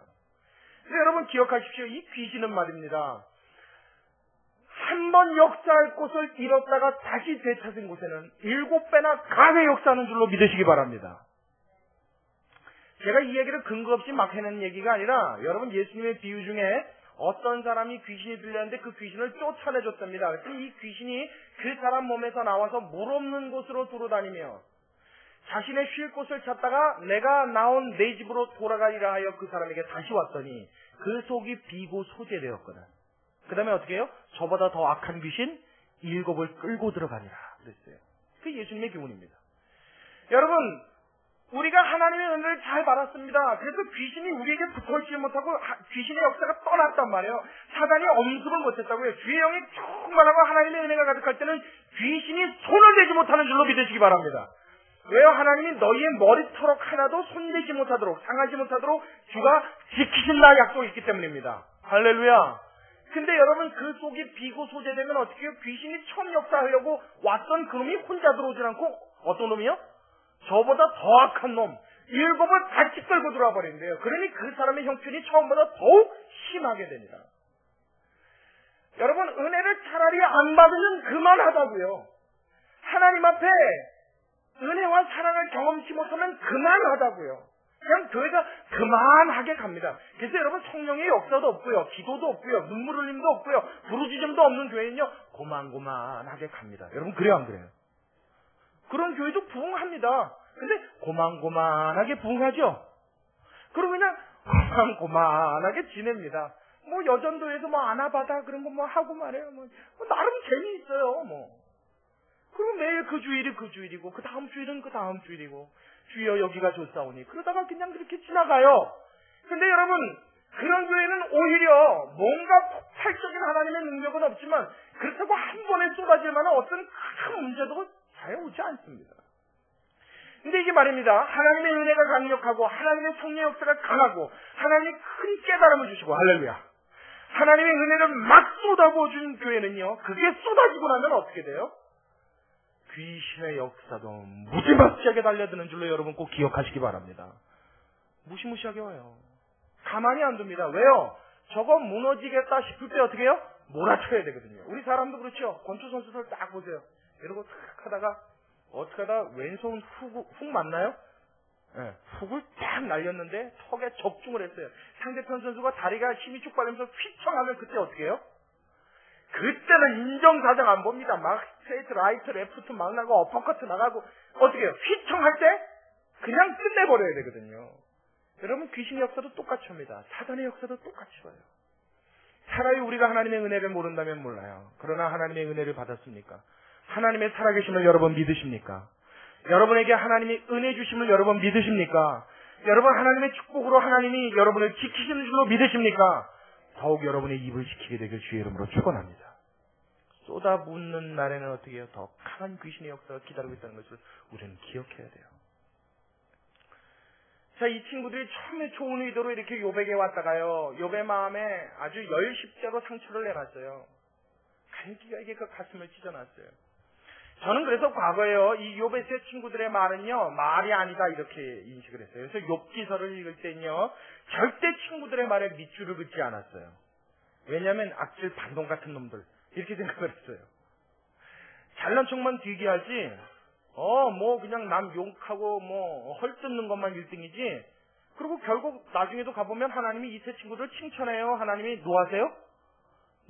그래서 여러분 기억하십시오. 이 귀신은 말입니다. 한 번 역사할 곳을 잃었다가 다시 되찾은 곳에는 7배나 가게 역사하는 줄로 믿으시기 바랍니다. 제가 이 얘기를 근거 없이 막 해낸 얘기가 아니라 여러분 예수님의 비유 중에 어떤 사람이 귀신이 들렸는데 그 귀신을 쫓아내줬답니다. 그랬더니 이 귀신이 그 사람 몸에서 나와서 물 없는 곳으로 돌아다니며 자신의 쉴 곳을 찾다가 내가 나온 내 집으로 돌아가리라 하여 그 사람에게 다시 왔더니 그 속이 비고 소재되었거든. 그 다음에 어떻게 해요? 저보다 더 악한 귀신 7을 끌고 들어가니라 그랬어요. 그게 예수님의 교훈입니다. 여러분, 우리가 하나님의 은혜를 잘 받았습니다. 그래서 귀신이 우리에게 붙어있지 못하고 귀신의 역사가 떠났단 말이에요. 사단이 엄습을 못했다고요. 주의 영이 충만하고 하나님의 은혜가 가득할 때는 귀신이 손을 대지 못하는 줄로 믿으시기 바랍니다. 왜요? 하나님이 너희의 머리털럭 하나도 손대지 못하도록, 상하지 못하도록 주가 지키신다 약속이 있기 때문입니다. 할렐루야. 근데 여러분 그 속이 비고 소재되면 어떻게 해요? 귀신이 처음 역사하려고 왔던 그놈이 혼자 들어오질 않고 어떤 놈이요? 저보다 더 악한 놈 7을 같이 끌고 들어와 버린대요. 그러니 그 사람의 형편이 처음보다 더욱 심하게 됩니다. 여러분 은혜를 차라리 안 받으면 그만하다고요. 하나님 앞에 은혜와 사랑을 경험치 못하면 그만하다고요. 그냥 교회가 그만하게 갑니다. 그래서 여러분 성령의 역사도 없고요. 기도도 없고요. 눈물 흘림도 없고요. 부르짖음도 없는 교회는요. 고만고만하게 갑니다. 여러분 그래요 안 그래요? 그런 교회도 부흥합니다. 근데 고만고만하게 부흥하죠. 그리고 그냥 고만고만하게 지냅니다. 뭐 여전도에서 뭐 아나바다 그런 거 뭐 하고 말해요. 뭐 나름 재미있어요. 뭐. 그리고 매일 그 주일이 그 주일이고 그 다음 주일은 그 다음 주일이고 주여 여기가 좋사오니 그러다가 그냥 그렇게 지나가요. 근데 여러분 그런 교회는 오히려 뭔가 폭발적인 하나님의 능력은 없지만 그렇다고 한 번에 쏟아질 만한 어떤 큰 문제도 잘 오지 않습니다. 근데 이게 말입니다. 하나님의 은혜가 강력하고 하나님의 성령 역사가 강하고 하나님이 큰 깨달음을 주시고 할렐루야. 하나님의 은혜를 막 쏟아부어준 교회는요. 그게 쏟아지고 나면 어떻게 돼요? 귀신의 역사도 무지막지하게 달려드는 줄로 여러분 꼭 기억하시기 바랍니다. 무시무시하게 와요. 가만히 안 둡니다. 왜요? 저거 무너지겠다 싶을 때 어떻게 해요? 몰아쳐야 되거든요. 우리 사람도 그렇죠. 권투 선수들 딱 보세요. 이러고 탁 하다가 어떻게 하다 왼손 훅 맞나요? 네, 훅을 딱 날렸는데 턱에 적중을 했어요. 상대편 선수가 다리가 힘이 쭉 빠지면서 휘청하면 그때 어떻게 해요? 그때는 인정사정 안 봅니다. 막 스트레이트, 라이트, 레프트 막 나가고 어퍼커트 나가고 어떻게 해요? 휘청할 때 그냥 끝내버려야 되거든요. 여러분 귀신의 역사도 똑같이 합니다. 사단의 역사도 똑같이 봐요. 차라리 우리가 하나님의 은혜를 모른다면 몰라요. 그러나 하나님의 은혜를 받았습니까? 하나님의 살아계심을 여러분 믿으십니까? 여러분에게 하나님이 은혜 주심을 여러분 믿으십니까? 여러분 하나님의 축복으로 하나님이 여러분을 지키시는 줄로 믿으십니까? 더욱 여러분의 입을 지키게 되길 주의 이름으로 축원합니다. 쏟아붓는 날에는 어떻게 해요? 더 강한 귀신의 역사가 기다리고 있다는 것을 우리는 기억해야 돼요. 자, 이 친구들이 처음에 좋은 의도로 이렇게 욥에게 왔다가요. 욥의 마음에 아주 열십자로 상처를 내놨어요. 간기가 그 가슴을 찢어놨어요. 저는 그래서 과거에요. 이 욥의 세 친구들의 말은요. 말이 아니다 이렇게 인식을 했어요. 그래서 욥기서를 읽을 때는요. 절대 친구들의 말에 밑줄을 긋지 않았어요. 왜냐하면 악질 반동 같은 놈들 이렇게 생각을 했어요. 잘난 척만 되게 하지 뭐 그냥 남 욕하고 뭐 헐뜯는 것만 1등이지. 그리고 결국 나중에도 가보면 하나님이 이 세 친구들을 칭찬해요. 하나님이 노하세요?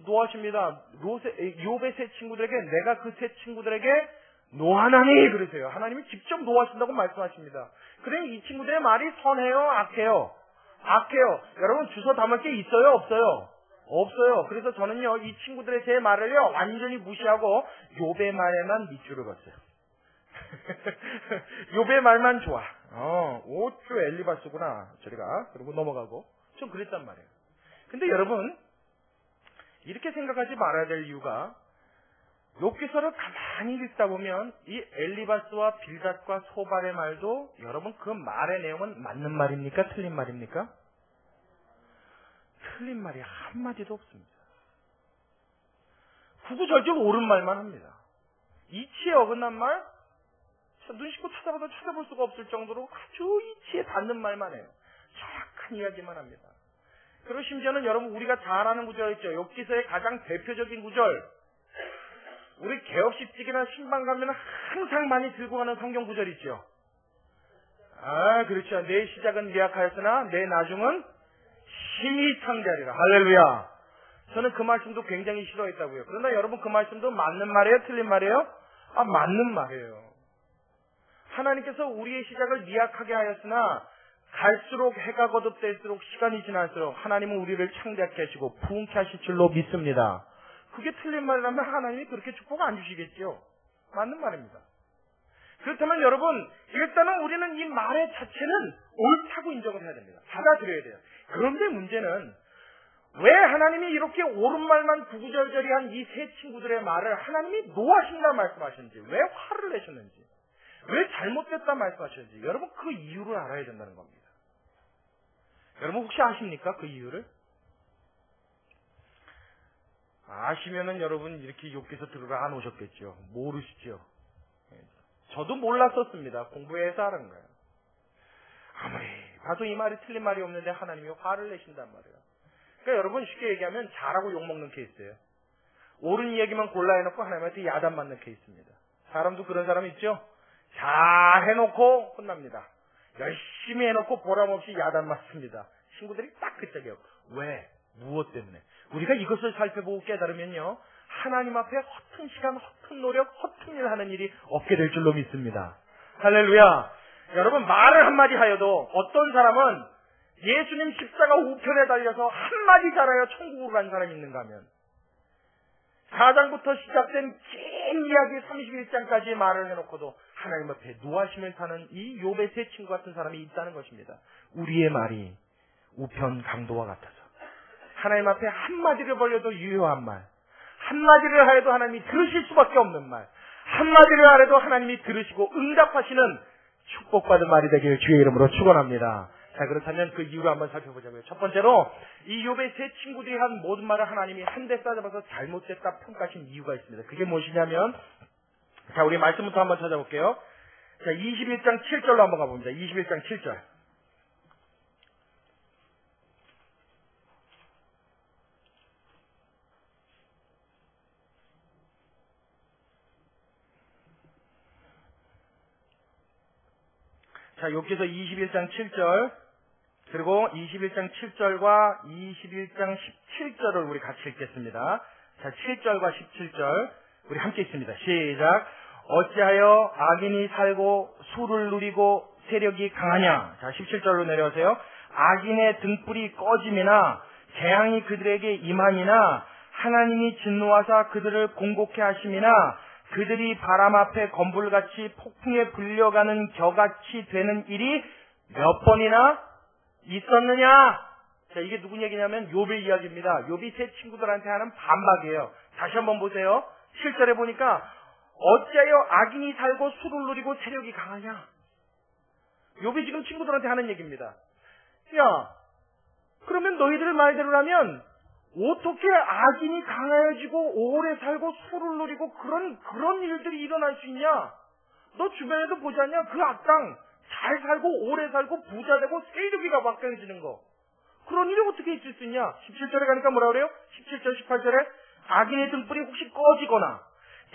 노하십니다. 욥의 세 친구들에게 내가 그 세 친구들에게 노하나니 그러세요. 하나님이 직접 노하신다고 말씀하십니다. 그래 이 친구들의 말이 선해요? 악해요? 악해요. 여러분 주워 담을 게 있어요? 없어요? 없어요. 그래서 저는요 이 친구들의 제 말을요 완전히 무시하고 욥의 말에만 밑줄을 걷어요. 욥의 말만 좋아. 오쭈 엘리바스구나 저리가. 그러고 넘어가고 좀 그랬단 말이에요. 근데 여러분, 이렇게 생각하지 말아야 될 이유가 욥기서를 가만히 읽다 보면 이 엘리바스와 빌닷과 소발의 말도 여러분 그 말의 내용은 맞는 말입니까? 틀린 말입니까? 틀린 말이 한마디도 없습니다. 구구절절 옳은 말만 합니다. 이치에 어긋난 말, 눈 씻고 찾아봐도 찾아볼 수가 없을 정도로 아주 이치에 닿는 말만 해요. 정확한 이야기만 합니다. 그리고 심지어는 여러분 우리가 잘 아는 구절 있죠. 욥기서의 가장 대표적인 구절, 우리 개업식직이나 신방 가면 항상 많이 들고 가는 성경 구절 있죠. 그렇죠. 내 시작은 미약하였으나 내 나중은 힘이 창대하리라. 할렐루야. 저는 그 말씀도 굉장히 싫어했다고요. 그러나 여러분 그 말씀도 맞는 말이에요? 틀린 말이에요? 맞는 말이에요. 하나님께서 우리의 시작을 미약하게 하였으나 갈수록 해가 거듭될수록 시간이 지날수록 하나님은 우리를 창대하게 하시고 부흥케 하실 줄로 믿습니다. 그게 틀린 말이라면 하나님이 그렇게 축복 안 주시겠죠. 맞는 말입니다. 그렇다면 여러분, 일단은 우리는 이 말의 자체는 옳다고 인정을 해야 됩니다. 받아들여야 돼요. 그런데 문제는 왜 하나님이 이렇게 옳은 말만 구구절절히 한 이 세 친구들의 말을 하나님이 노하신다 말씀하셨는지, 왜 화를 내셨는지, 왜 잘못됐다 말씀하셨는지 여러분 그 이유를 알아야 된다는 겁니다. 여러분 혹시 아십니까? 그 이유를? 아시면은 여러분 이렇게 욥기서 들으러 안 오셨겠죠. 모르시죠. 저도 몰랐었습니다. 공부해서 아는 거예요. 아무리 봐도 이 말이 틀린 말이 없는데 하나님이 화를 내신단 말이에요. 그러니까 여러분 쉽게 얘기하면 잘하고 욕먹는 케이스예요. 옳은 이야기만 골라해놓고 하나님한테 야단 맞는 케이스입니다. 사람도 그런 사람 있죠. 잘 해놓고 혼납니다. 열심히 해놓고 보람없이 야단 맞습니다. 친구들이 딱 그 짝이에요. 왜? 무엇 때문에? 우리가 이것을 살펴보고 깨달으면요, 하나님 앞에 허튼 시간, 허튼 노력, 허튼 일 하는 일이 없게 될 줄로 믿습니다. 할렐루야. 여러분 말을 한마디 하여도 어떤 사람은 예수님 십자가 우편에 달려서 한마디 잘하여 천국으로 간 사람이 있는가 하면 4장부터 시작된 긴 이야기 31장까지의 말을 해놓고도 하나님 앞에 노하심을 타는 이 욥의 세 친구 같은 사람이 있다는 것입니다. 우리의 말이 우편 강도와 같아서 하나님 앞에 한마디를 벌려도 유효한 말, 한마디를 하여도 하나님이 들으실 수밖에 없는 말, 한마디를 하여도 하나님이 들으시고 응답하시는 축복받은 말이 되길 주의 이름으로 축원합니다. 자, 그렇다면 그 이유를 한번 살펴보자고요. 첫 번째로 이 욥의 세 친구들이 한 모든 말을 하나님이 한 대 싸잡아서 잘못됐다 평가하신 이유가 있습니다. 그게 무엇이냐면, 자, 우리 말씀부터 한번 찾아볼게요. 자, 21장 7절로 한번 가봅니다. 21장 7절. 자, 욥기서 21장 7절, 그리고 21장 7절과 21장 17절을 우리 같이 읽겠습니다. 자, 7절과 17절 우리 함께 읽습니다. 시작. 어찌하여 악인이 살고 수를 누리고 세력이 강하냐. 자, 17절로 내려오세요. 악인의 등불이 꺼짐이나 재앙이 그들에게 임하니나 하나님이 진노하사 그들을 공곡케 하심이나 그들이 바람 앞에 건불같이 폭풍에 불려가는 겨같이 되는 일이 몇 번이나 있었느냐? 자, 이게 누구 얘기냐면 욥의 이야기입니다. 욥이 세 친구들한테 하는 반박이에요. 다시 한번 보세요. 7절에 보니까 어찌하여 악인이 살고 수를 누리고 세력이 강하냐? 욥이 지금 친구들한테 하는 얘기입니다. 야, 그러면 너희들 말대로라면 어떻게 악인이 강해지고 오래 살고 수를 누리고 그런 일들이 일어날 수 있냐? 너 주변에도 보지 않냐? 그 악당 잘 살고 오래 살고 부자 되고 세력이가 막강해지는 거. 그런 일이 어떻게 있을 수 있냐? 17절에 가니까 뭐라 그래요? 17절 18절에 악인의 등불이 혹시 꺼지거나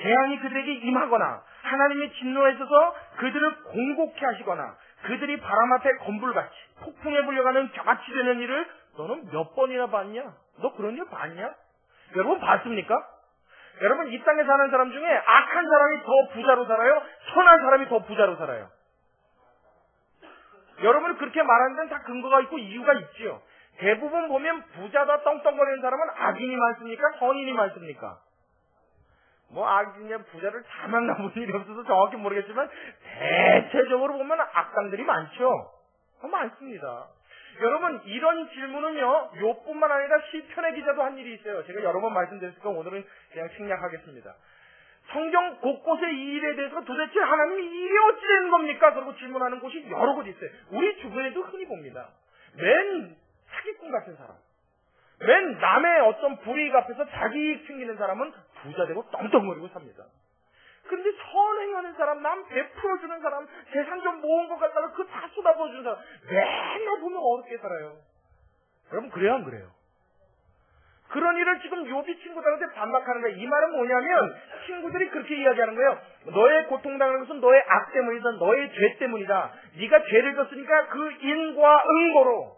재앙이 그들에게 임하거나 하나님이 진노하셔서 그들을 공곡케 하시거나 그들이 바람 앞에 건불같이 폭풍에 불려가는 겨같이 되는 일을 너는 몇 번이나 봤냐? 너 그런 일 봤냐? 여러분 봤습니까? 여러분 이 땅에 사는 사람 중에 악한 사람이 더 부자로 살아요? 선한 사람이 더 부자로 살아요? 여러분이 그렇게 말하는 데는 다 근거가 있고 이유가 있지요. 대부분 보면 부자다 떵떵거리는 사람은 악인이 많습니까? 선인이 많습니까? 뭐 악인이냐 부자를 다 만나본 일이 없어서 정확히 모르겠지만 대체적으로 보면 악당들이 많죠. 많습니다. 여러분, 이런 질문은요, 욥뿐만 아니라 시편의 기자도 한 일이 있어요. 제가 여러 번 말씀드렸으니까 오늘은 그냥 생략하겠습니다. 성경 곳곳에 이 일에 대해서 도대체 하나님이 이 일이 어찌 되는 겁니까? 그러고 질문하는 곳이 여러 곳 있어요. 우리 주변에도 흔히 봅니다. 맨 사기꾼 같은 사람, 맨 남의 어떤 불이익 앞에서 자기 이익 챙기는 사람은 부자 되고 떵떵거리고 삽니다. 근데 선행하는 사람, 남 베풀어주는 사람, 재산 좀 모은 것 같다가 그거 다 쏟아부어주는 사람, 맨날 보면 어렵게 살아요. 여러분, 그래요, 안 그래요? 그런 일을 지금 욥이 친구들한테 반박하는 거예요. 이 말은 뭐냐면 친구들이 그렇게 이야기하는 거예요. 너의 고통당하는 것은 너의 악 때문이다. 너의 죄 때문이다. 네가 죄를 졌으니까 그 인과 응고로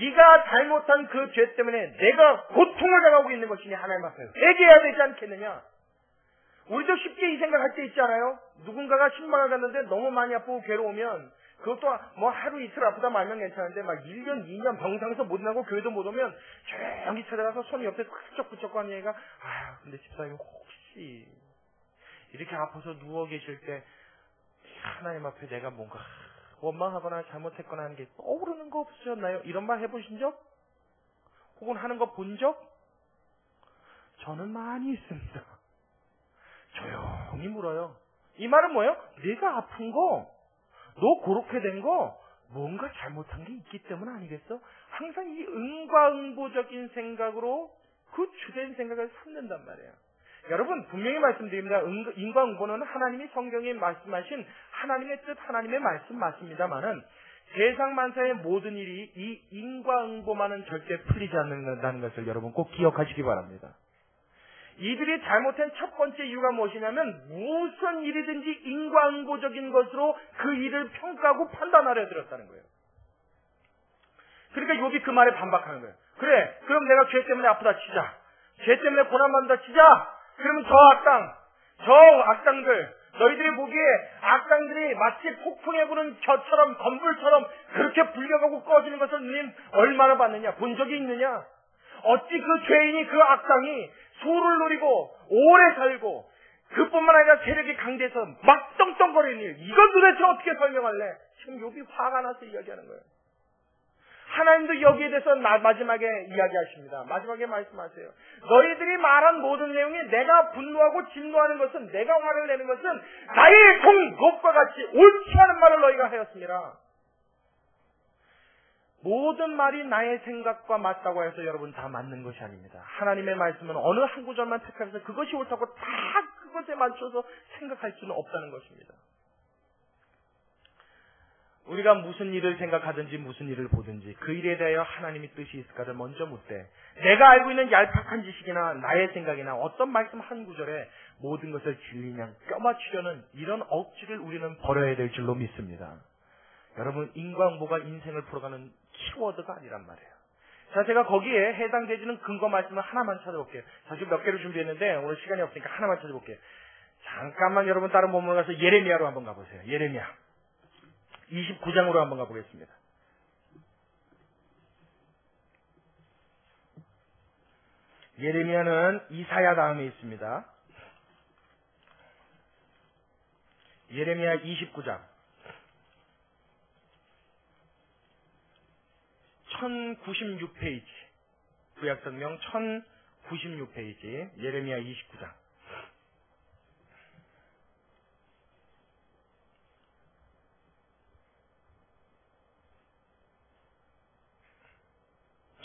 네가 잘못한 그 죄 때문에 내가 고통을 당하고 있는 것이니 하나님 앞에 회개해야 되지 않겠느냐. 우리도 쉽게 이 생각할 때 있지 않아요? 누군가가 신방을 갔는데 너무 많이 아프고 괴로우면 그것도 뭐 하루 이틀 아프다 말면 괜찮은데 막 1년, 2년 병상에서 못 나고 교회도 못 오면 조용히 찾아가서 손 옆에 끄적끄적 하는 얘기가 근데 집사님 혹시 이렇게 아파서 누워 계실 때 하나님 앞에 내가 뭔가 원망하거나 잘못했거나 하는 게 떠오르는 거 없으셨나요? 이런 말 해보신 적? 혹은 하는 거 본 적? 저는 많이 있습니다. 조용히 물어요. 이 말은 뭐예요? 내가 아픈 거, 너 그렇게 된 거 뭔가 잘못한 게 있기 때문 아니겠어? 항상 이 응과응보적인 생각으로 그 주된 생각을 삼는단 말이에요. 여러분, 분명히 말씀드립니다. 인과응보는 하나님이 성경에 말씀하신 하나님의 뜻, 하나님의 말씀 맞습니다만은 세상 만사의 모든 일이 이 인과응보만은 절대 풀리지 않는다는 것을 여러분 꼭 기억하시기 바랍니다. 이들이 잘못한 첫 번째 이유가 무엇이냐면 무슨 일이든지 인과응보적인 것으로 그 일을 평가하고 판단하려 들었다는 거예요. 그러니까 욥이 그 말에 반박하는 거예요. 그래, 그럼 내가 죄 때문에 아프다 치자. 죄 때문에 고난받는다 치자. 그러면 저 악당들, 너희들이 보기에 악당들이 마치 폭풍에 부는 겨처럼 건불처럼 그렇게 불려가고 꺼지는 것을 너희는 얼마나 봤느냐? 본 적이 있느냐? 어찌 그 죄인이, 그 악당이 수를 누리고 오래 살고 그뿐만 아니라 세력이 강대해서 막 떵떵거리는 일, 이건 도대체 어떻게 설명할래? 지금 욥이 화가 나서 이야기하는 거예요. 하나님도 여기에 대해서 마지막에 이야기하십니다. 마지막에 말씀하세요. 너희들이 말한 모든 내용이 내가 분노하고 진노하는 것은, 내가 화를 내는 것은 나의 종 욥과 같이 옳지 않은 말을 너희가 하였습니다. 모든 말이 나의 생각과 맞다고 해서 여러분 다 맞는 것이 아닙니다. 하나님의 말씀은 어느 한 구절만 택해서 그것이 옳다고 다 그것에 맞춰서 생각할 수는 없다는 것입니다. 우리가 무슨 일을 생각하든지 무슨 일을 보든지 그 일에 대하여 하나님의 뜻이 있을까를 먼저 묻되, 내가 알고 있는 얄팍한 지식이나 나의 생각이나 어떤 말씀 한 구절에 모든 것을 진리냥 껴맞추려는 이런 억지를 우리는 버려야 될 줄로 믿습니다. 여러분, 인과응보가 인생을 풀어가는 키워드가 아니란 말이에요. 자, 제가 거기에 해당되지는 근거 말씀을 하나만 찾아볼게요. 사실 몇 개를 준비했는데 오늘 시간이 없으니까 하나만 찾아볼게요. 잠깐만 여러분 다른 본문 가서 예레미야로 한번 가보세요. 예레미야 29장으로 한번 가보겠습니다. 예레미야는 이사야 다음에 있습니다. 예레미야 29장 1096페이지, 구약성경 1096페이지, 예레미야 29장.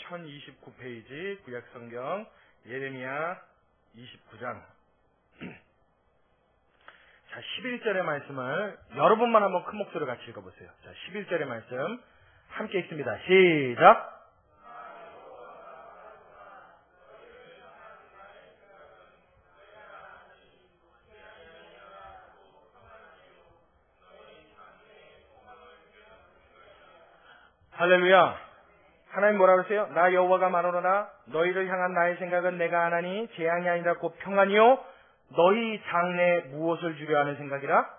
(1029페이지) 구약성경 예레미야 29장. 자, 11절의 말씀을 여러분만 한번 큰 목소리로 같이 읽어보세요. 자, 11절의 말씀 함께 읽습니다. 시작. 할렐루야. 하나님 뭐라 그러세요? 나 여호와가 말하노라. 너희를 향한 나의 생각은 내가 하나니 재앙이 아니라 곧 평안이요 너희 장래에 무엇을 주려 하는 생각이라?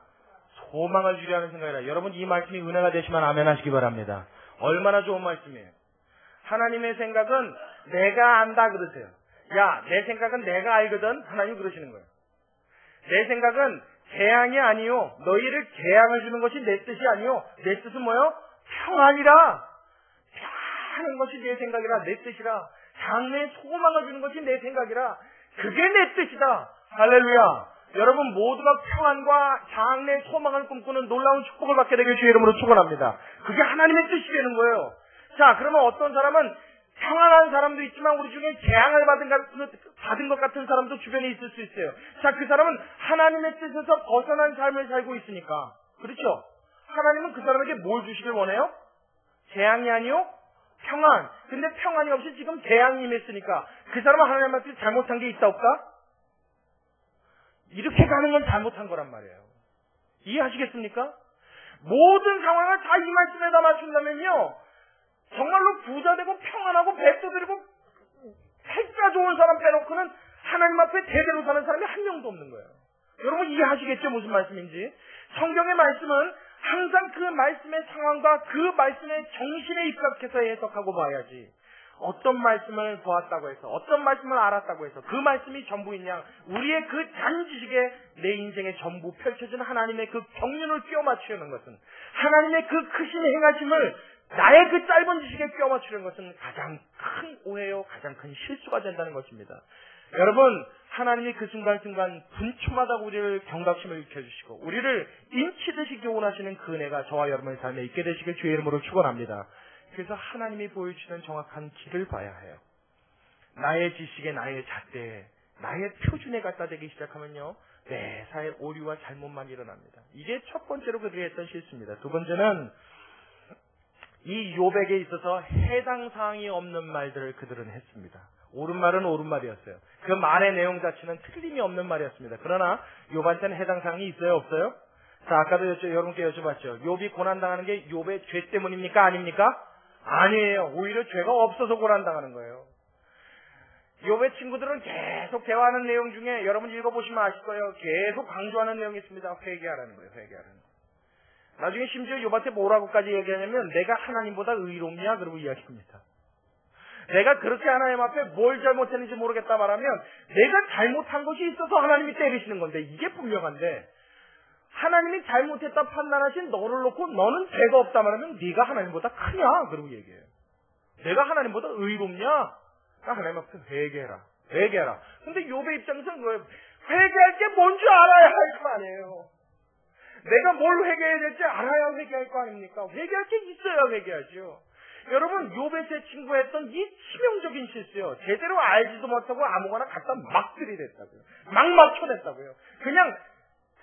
소망을 주려 하는 생각이라. 여러분, 이 말씀이 은혜가 되시면 아멘 하시기 바랍니다. 얼마나 좋은 말씀이에요. 하나님의 생각은 내가 안다 그러세요. 야, 내 생각은 내가 알거든. 하나님 그러시는 거예요. 내 생각은 재앙이 아니요 너희를 재앙을 주는 것이 내 뜻이 아니요 내 뜻은 뭐요? 평안이라. 하는 것이 내 생각이라, 내 뜻이라. 장래에 소망을 주는 것이 내 생각이라. 그게 내 뜻이다. 할렐루야. 여러분 모두가 평안과 장래의 소망을 꿈꾸는 놀라운 축복을 받게 되길 주의 이름으로 축원합니다. 그게 하나님의 뜻이 되는 거예요. 자, 그러면 어떤 사람은 평안한 사람도 있지만 우리 중에 재앙을 받은 것 같은 사람도 주변에 있을 수 있어요. 자, 그 사람은 하나님의 뜻에서 벗어난 삶을 살고 있으니까. 그렇죠? 하나님은 그 사람에게 뭘 주시길 원해요? 재앙이 아니요? 평안. 근데 평안이 없이 지금 재앙이 임했으니까 그 사람은 하나님한테 잘못한 게 있다 없다? 이렇게 가는 건 잘못한 거란 말이에요. 이해하시겠습니까? 모든 상황을 다 이 말씀에다 맞춘다면요, 정말로 부자되고 평안하고 백도 드리고 팔자 좋은 사람 빼놓고는 하나님 앞에 제대로 사는 사람이 한 명도 없는 거예요. 여러분 이해하시겠죠? 무슨 말씀인지. 성경의 말씀은 항상 그 말씀의 상황과 그 말씀의 정신에 입각해서 해석하고 봐야지, 어떤 말씀을 보았다고 해서, 어떤 말씀을 알았다고 해서 그 말씀이 전부인 양 우리의 그 잔지식에 내 인생의 전부 펼쳐진 하나님의 그 경륜을 끼워 맞추려는 것은, 하나님의 그 크신 행하심을 나의 그 짧은 지식에 끼워 맞추려는 것은 가장 큰 오해요, 가장 큰 실수가 된다는 것입니다. 여러분, 하나님이 그 순간순간 분초마다 우리를 경각심을 일으켜주시고 우리를 인치듯이 교훈하시는 그 은혜가 저와 여러분의 삶에 있게 되시길 주의 이름으로 축원합니다. 그래서 하나님이 보여주시는 정확한 길을 봐야 해요. 나의 지식에, 나의 잣대에, 나의 표준에 갖다 대기 시작하면요, 매사에 오류와 잘못만 일어납니다. 이게 첫 번째로 그들이 했던 실수입니다. 두 번째는 이 욥에게 있어서 해당 사항이 없는 말들을 그들은 했습니다. 옳은 말은 옳은 말이었어요. 그 말의 내용 자체는 틀림이 없는 말이었습니다. 그러나 욥한테는 해당 사항이 있어요, 없어요? 자, 아까도 여러분께 여쭤봤죠. 욥이 고난당하는 게 욥의 죄 때문입니까? 아닙니까? 아니에요. 오히려 죄가 없어서 고난당하는 거예요. 욥의 친구들은 계속 대화하는 내용 중에 여러분 읽어보시면 아실 거예요. 계속 강조하는 내용이 있습니다. 회개하라는 거예요. 회개하라는 거예요. 나중에 심지어 욥한테 뭐라고까지 얘기하냐면, 내가 하나님보다 의롭냐? 그러고 이야기합니다. 내가 그렇게 하나님 앞에 뭘 잘못했는지 모르겠다 말하면 내가 잘못한 것이 있어서 하나님이 때리시는 건데, 이게 분명한데 하나님이 잘못했다 판단하신 너를 놓고 너는 죄가 없다 말하면 네가 하나님보다 크냐? 그러고 얘기해요. 내가 하나님보다 의롭냐? 하나님 앞에 회개해라. 회개해라. 근데 욥의 입장에서는 뭐예요? 회개할 게 뭔지 알아야 할 거 아니에요. 내가 뭘 회개해야 될지 알아야 회개할 거 아닙니까? 회개할 게 있어야 회개하죠. 여러분, 욥의 제 친구가 했던 이 치명적인 실수요, 제대로 알지도 못하고 아무거나 갖다 막 들이댔다고요. 막 맞춰냈다고요. 그냥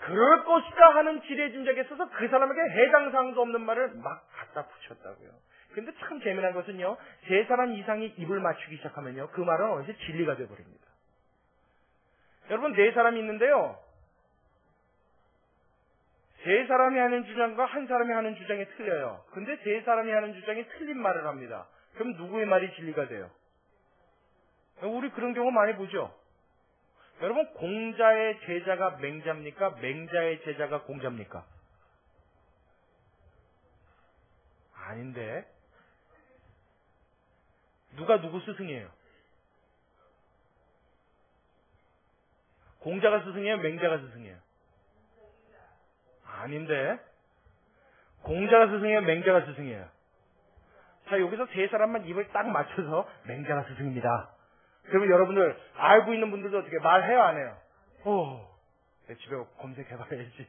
그럴 것이다 하는 지레짐작에 있어서 그 사람에게 해당사항도 없는 말을 막 갖다 붙였다고요. 근데 참 재미난 것은요, 세 사람 이상이 입을 맞추기 시작하면요, 그 말은 어느새 진리가 되어버립니다. 여러분, 네 사람이 있는데요, 세 사람이 하는 주장과 한 사람이 하는 주장이 틀려요. 근데 세 사람이 하는 주장이 틀린 말을 합니다. 그럼 누구의 말이 진리가 돼요? 우리 그런 경우 많이 보죠. 여러분, 공자의 제자가 맹자입니까? 맹자의 제자가 공자입니까? 아닌데. 누가 누구 스승이에요? 공자가 스승이에요? 맹자가 스승이에요? 아닌데. 공자가 스승이에요? 맹자가 스승이에요? 자, 여기서 세 사람만 입을 딱 맞춰서 맹자가 스승입니다. 그러면 여러분들 알고 있는 분들도 어떻게 말해요, 안 해요? 내 집에 검색해봐야지.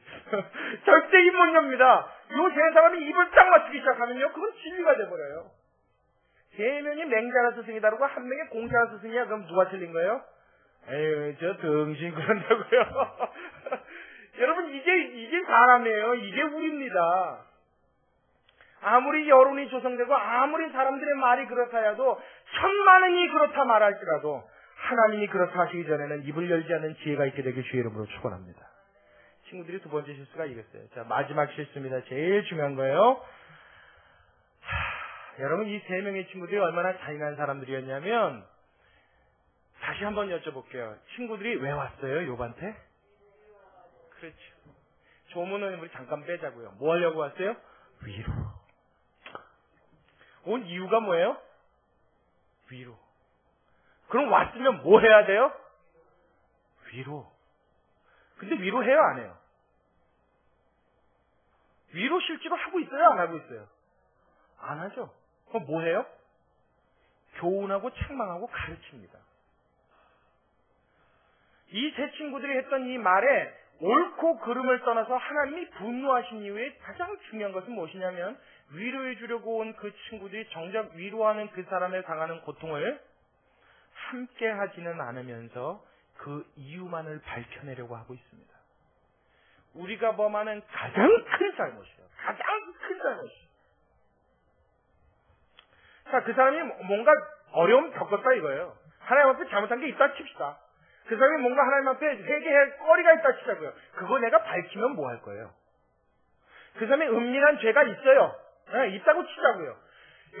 절대 입 못 엽니다. 요 세 사람이 입을 딱 맞추기 시작하면요, 그건 진리가 돼버려요. 세 명이 맹자가 스승이다 그러고 한 명이 공자가 스승이야. 그럼 누가 틀린 거예요? 에휴, 저 등신 그런다고요. 여러분, 이게 사람이에요. 이게 우리입니다. 아무리 여론이 조성되고 아무리 사람들의 말이 그렇다 해도, 천만인이 그렇다 말할지라도 하나님이 그렇다 하시기 전에는 입을 열지 않는 지혜가 있게 되길 주의 이름으로 축원합니다. 친구들이 두 번째 실수가 이겼어요. 자, 마지막 실수입니다. 제일 중요한 거예요. 여러분, 이 세 명의 친구들이 얼마나 잔인한 사람들이었냐면, 다시 한번 여쭤볼게요. 친구들이 왜 왔어요, 욥한테? 그렇죠. 조문은 우리 잠깐 빼자고요. 뭐 하려고 왔어요? 위로. 온 이유가 뭐예요? 위로. 그럼 왔으면 뭐 해야 돼요? 위로. 근데 위로해요, 안 해요? 위로 실제로 하고 있어요, 안 하고 있어요? 안 하죠. 그럼 뭐 해요? 교훈하고 책망하고 가르칩니다. 이 세 친구들이 했던 이 말에 옳고 그름을 떠나서 하나님이 분노하신 이유에 가장 중요한 것은 무엇이냐면 위로해 주려고 온 그 친구들이 정작 위로하는 그 사람의 당하는 고통을 함께 하지는 않으면서 그 이유만을 밝혀내려고 하고 있습니다. 우리가 범하는 가장 큰 잘못이에요. 가장 큰 잘못이에요. 자, 그 사람이 뭔가 어려움 겪었다 이거예요. 하나님 앞에 잘못한 게 있다 칩시다. 그 사람이 뭔가 하나님 앞에 회개할 거리가 있다 치자고요. 그거 내가 밝히면 뭐 할 거예요? 그 사람이 은밀한 죄가 있어요. 네, 있다고 치자고요.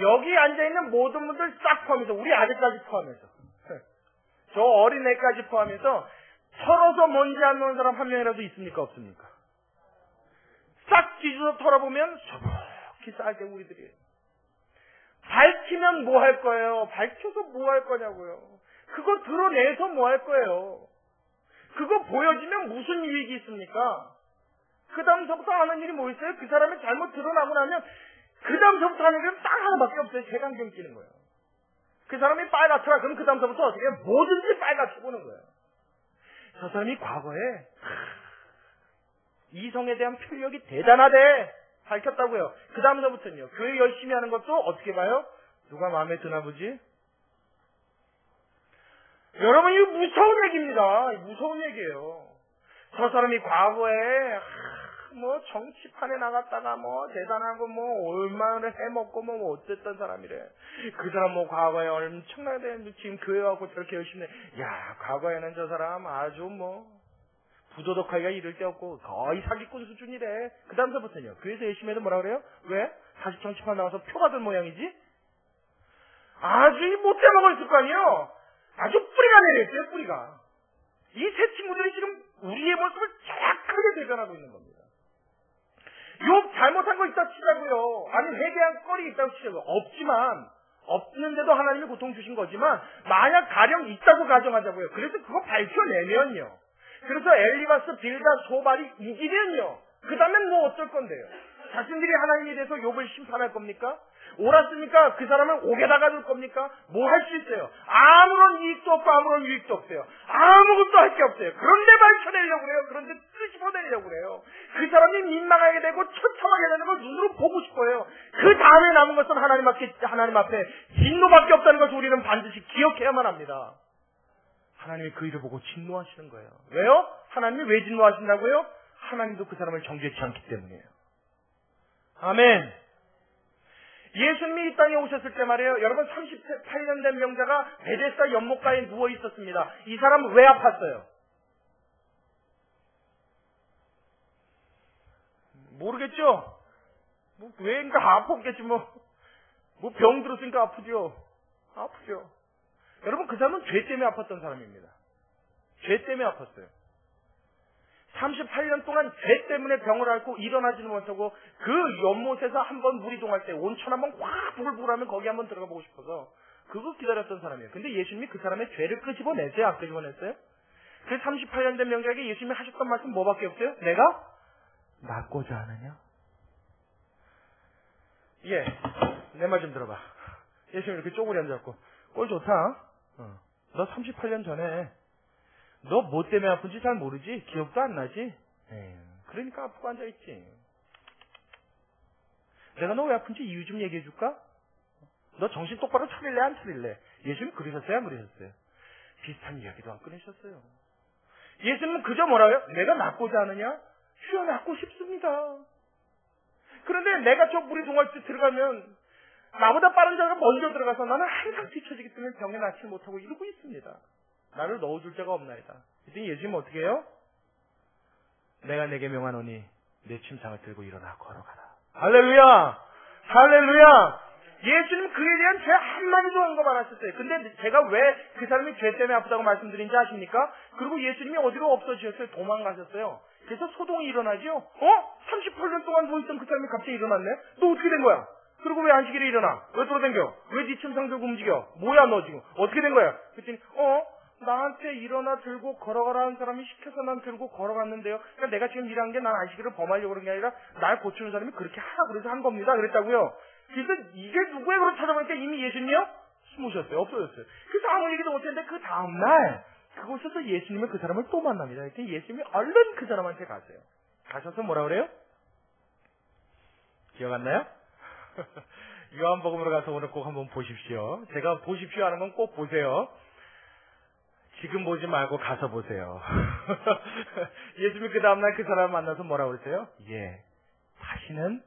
여기 앉아있는 모든 분들 싹 포함해서, 우리 아들까지 포함해서, 저 어린애까지 포함해서 털어서 먼지 안 놓은 사람 한 명이라도 있습니까? 없습니까? 싹 뒤져서 털어보면 저렇게 쌀게 우리들이에요. 밝히면 뭐 할 거예요? 밝혀서 뭐 할 거냐고요. 그거 드러내서 뭐 할 거예요? 그거 보여지면 무슨 유익이 있습니까? 그 다음서부터 하는 일이 뭐 있어요? 그 사람의 잘못 드러나고 나면 그 다음서부터 하는 일은 딱 하나밖에 없어요. 색안경 끼는 거예요. 그 사람이 빨갛더라. 그럼 그 다음서부터 어떻게 해요? 뭐든지 빨갛게 보는 거예요. 저 사람이 과거에 이성에 대한 필력이 대단하대 밝혔다고요. 그 다음서부터는요. 교회 열심히 하는 것도 어떻게 봐요? 누가 마음에 드나 보지? 여러분, 이거 무서운 얘기입니다. 무서운 얘기예요. 저 사람이 과거에 뭐 정치판에 나갔다가 뭐 대단한 거 뭐 얼마나 해먹고 뭐 어쨌던 사람이래. 그 사람 뭐 과거에 엄청나게 지금 교회 와서 저렇게 열심히 해. 야, 과거에는 저 사람 아주 뭐 부도덕하기가 이를 데 없고 거의 사기꾼 수준이래. 그 다음서부터는요. 교회에서 열심히 해도 뭐라 그래요? 왜? 다시 정치판 나와서 표 받을 모양이지? 아주 못 대먹을 거 아니에요. 아주 뿌리가 내려있어요. 뿌리가. 이 세 친구들이 지금 우리의 모습을 정확하게 대변하고 있는 겁니다. 욕 잘못한 거 있다 치자고요. 아니 회개한 거리 있다고 치자고요. 없지만, 없는데도 하나님이 고통 주신 거지만 만약 가령 있다고 가정하자고요. 그래서 그거 밝혀내면요. 그래서 엘리바스, 빌다, 소발이 이기면요. 그 다음엔 뭐 어쩔 건데요. 자신들이 하나님에 대해서 욥을 심판할 겁니까? 옳았으니까 그 사람을 옥에다가 둘 겁니까? 뭐 할 수 있어요? 아무런 이익도 없고 아무런 유익도 없어요. 아무것도 할 게 없어요. 그런데 밝혀내려고 그래요. 그런데 끄집어내려고 그래요. 그 사람이 민망하게 되고 처참하게 되는 걸 눈으로 보고 싶어요. 그 다음에 남은 것은 하나님 앞에 진노밖에 없다는 것을 우리는 반드시 기억해야만 합니다. 하나님이 그 일을 보고 진노하시는 거예요. 왜요? 하나님이 왜 진노하신다고요? 하나님도 그 사람을 정죄치 않기 때문이에요. 아멘. 예수님이 이 땅에 오셨을 때 말이에요. 여러분 38년 된 명자가 베데스다 연못가에 누워 있었습니다. 이 사람 왜 아팠어요? 모르겠죠? 뭐 왜인가 아팠겠지 뭐 병 들었으니까 아프죠. 아프죠. 여러분 그 사람은 죄 때문에 아팠던 사람입니다. 죄 때문에 아팠어요. 38년 동안 죄 때문에 병을 앓고 일어나지는 못하고 그 연못에서 한번 물이 동할 때 온천 한번 확 부글부글하면 거기 한번 들어가 보고 싶어서 그거 기다렸던 사람이에요. 근데 예수님이 그 사람의 죄를 끄집어냈어요? 안 끄집어냈어요? 그 38년 된 명자에게 예수님이 하셨던 말씀 뭐밖에 없어요? 내가 낫고자 하느냐? 예, 내 말 좀 들어봐. 예수님이 이렇게 쪼그리 앉았고 꼴 좋다. 너 38년 전에 너 뭐 때문에 아픈지 잘 모르지? 기억도 안 나지? 그러니까 아프고 앉아있지. 내가 너 왜 아픈지 이유 좀 얘기해 줄까? 너 정신 똑바로 차릴래 안 차릴래? 예수님 그러셨어요 안 그러셨어요? 비슷한 이야기도 안 끊으셨어요. 예수님은 그저 뭐라고요? 내가 낫고자 하느냐? 주여 낫고 싶습니다. 그런데 내가 저 물이 동할 때 들어가면 나보다 빠른 자가 먼저 들어가서 나는 항상 뒤처지기 때문에 병에 낫지 못하고 이러고 있습니다. 나를 넣어줄 자가 없나이다. 그랬더니 예수님은 어떻게 해요? 내가 내게 명하노니 내 침상을 들고 일어나 걸어가라. 할렐루야! 할렐루야! 예수님 그에 대한 죄 한마디도 언급 안 하셨어요. 근데 제가 왜 그 사람이 죄 때문에 아프다고 말씀드린지 아십니까? 그리고 예수님이 어디로 없어지셨어요? 도망가셨어요. 그래서 소동이 일어나죠? 38년 동안 누워있던 그 사람이 갑자기 일어났네? 너 어떻게 된 거야? 그리고 왜 안식일에 일어나? 왜 돌아다녀? 왜 네 침상 들고 움직여? 뭐야 너 지금? 어떻게 된 거야? 그랬더니 나한테 일어나 들고 걸어가라 하는 사람이 시켜서 난 들고 걸어갔는데요. 그러니까 내가 지금 일한 게 난 안식일을 범하려고 그런 게 아니라 날 고치는 사람이 그렇게 하라 그래서 한 겁니다. 그랬다고요. 그래서 이게 누구의 그걸 찾아보니까 이미 예수님이요? 숨으셨어요. 없어졌어요. 그래서 아무 얘기도 못했는데 그 다음날 그곳에서 예수님은 그 사람을 또 만납니다. 그때 예수님이 얼른 그 사람한테 가세요. 가셔서 뭐라 그래요? 기억 안 나요? 요한복음으로 가서 오늘 꼭 한번 보십시오. 제가 보십시오 하는 건 꼭 보세요. 지금 보지 말고 가서 보세요. 예수님이 그 다음날 그 사람을 만나서 뭐라고 그랬어요? 예, 다시는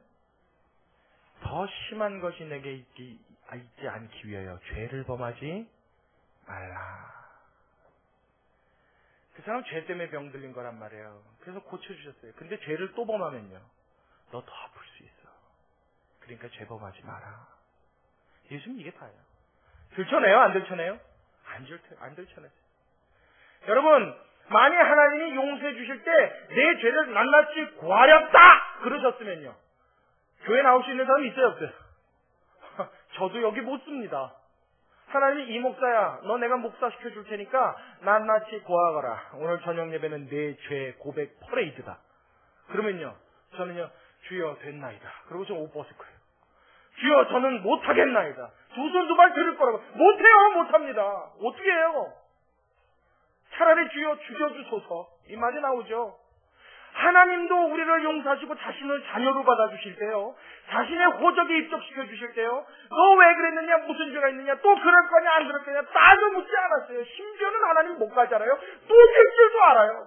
더 심한 것이 내게 있지 않기 위하여 죄를 범하지 말라. 그 사람 죄 때문에 병들린 거란 말이에요. 그래서 고쳐주셨어요. 근데 죄를 또 범하면요, 너 더 아플 수 있어. 그러니까 죄 범하지 마라. 예수님 이게 다예요. 들춰내요? 안 들춰내요? 안 들춰내요. 여러분, 만약 하나님이 용서해 주실 때 내 죄를 낱낱이 구하렵다 그러셨으면요, 교회 나올 수 있는 사람이 있어요, 없어요? 저도 여기 못 씁니다. 하나님이 이 목사야, 너 내가 목사 시켜줄 테니까 낱낱이 구하거라. 오늘 저녁 예배는 내 죄 고백 퍼레이드다. 그러면요, 저는요, 주여 됐나이다. 그리고 저 옷 벗을 거예요. 주여 저는 못하겠나이다. 두 손 두 발 들을 거라고. 못해요, 못합니다. 어떻게 해요? 차라리 주여 죽여주소서, 이 말이 나오죠. 하나님도 우리를 용서하시고 자신을 자녀로 받아주실 때요, 자신의 호적에 입적시켜 주실 때요, 너 왜 그랬느냐, 무슨 죄가 있느냐, 또 그럴 거냐 안 그럴 거냐 따져 묻지 않았어요. 심지어는 하나님 못 가잖아요. 또 될 줄도 알아요.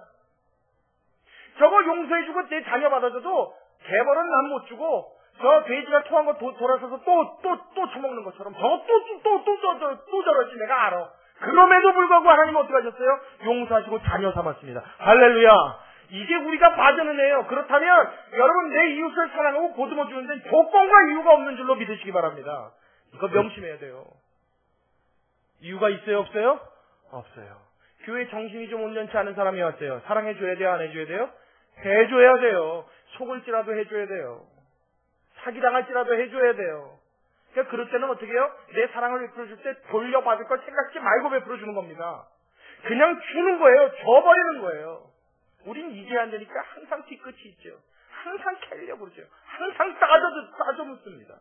저거 용서해주고 내 자녀 받아줘도 개벌은 난 못 주고, 저 돼지가 토한 거 돌아서서 또 처먹는 것처럼 저거 또 저러지 내가 알아. 그럼에도 불구하고 하나님은 어떻게 하셨어요? 용서하시고 자녀 삼았습니다. 할렐루야. 이게 우리가 받은 은혜예요. 그렇다면 여러분, 내 이웃을 사랑하고 보듬어 주는 데는 조건과 이유가 없는 줄로 믿으시기 바랍니다. 이거 명심해야 돼요. 이유가 있어요, 없어요? 없어요. 교회 정신이 좀 온전치 않은 사람이 왔어요. 사랑해줘야 돼요, 안 해줘야 돼요? 해줘야 돼요. 속을지라도 해줘야 돼요. 사기당할지라도 해줘야 돼요. 그러니까 그럴 때는 어떻게 해요? 내 사랑을 베풀어줄 때 돌려받을 걸 생각지 말고 베풀어주는 겁니다. 그냥 주는 거예요. 줘버리는 거예요. 우린 이게 안 되니까 항상 뒤끝이 있죠. 항상 캐려고 그러죠. 항상 따져 묻습니다.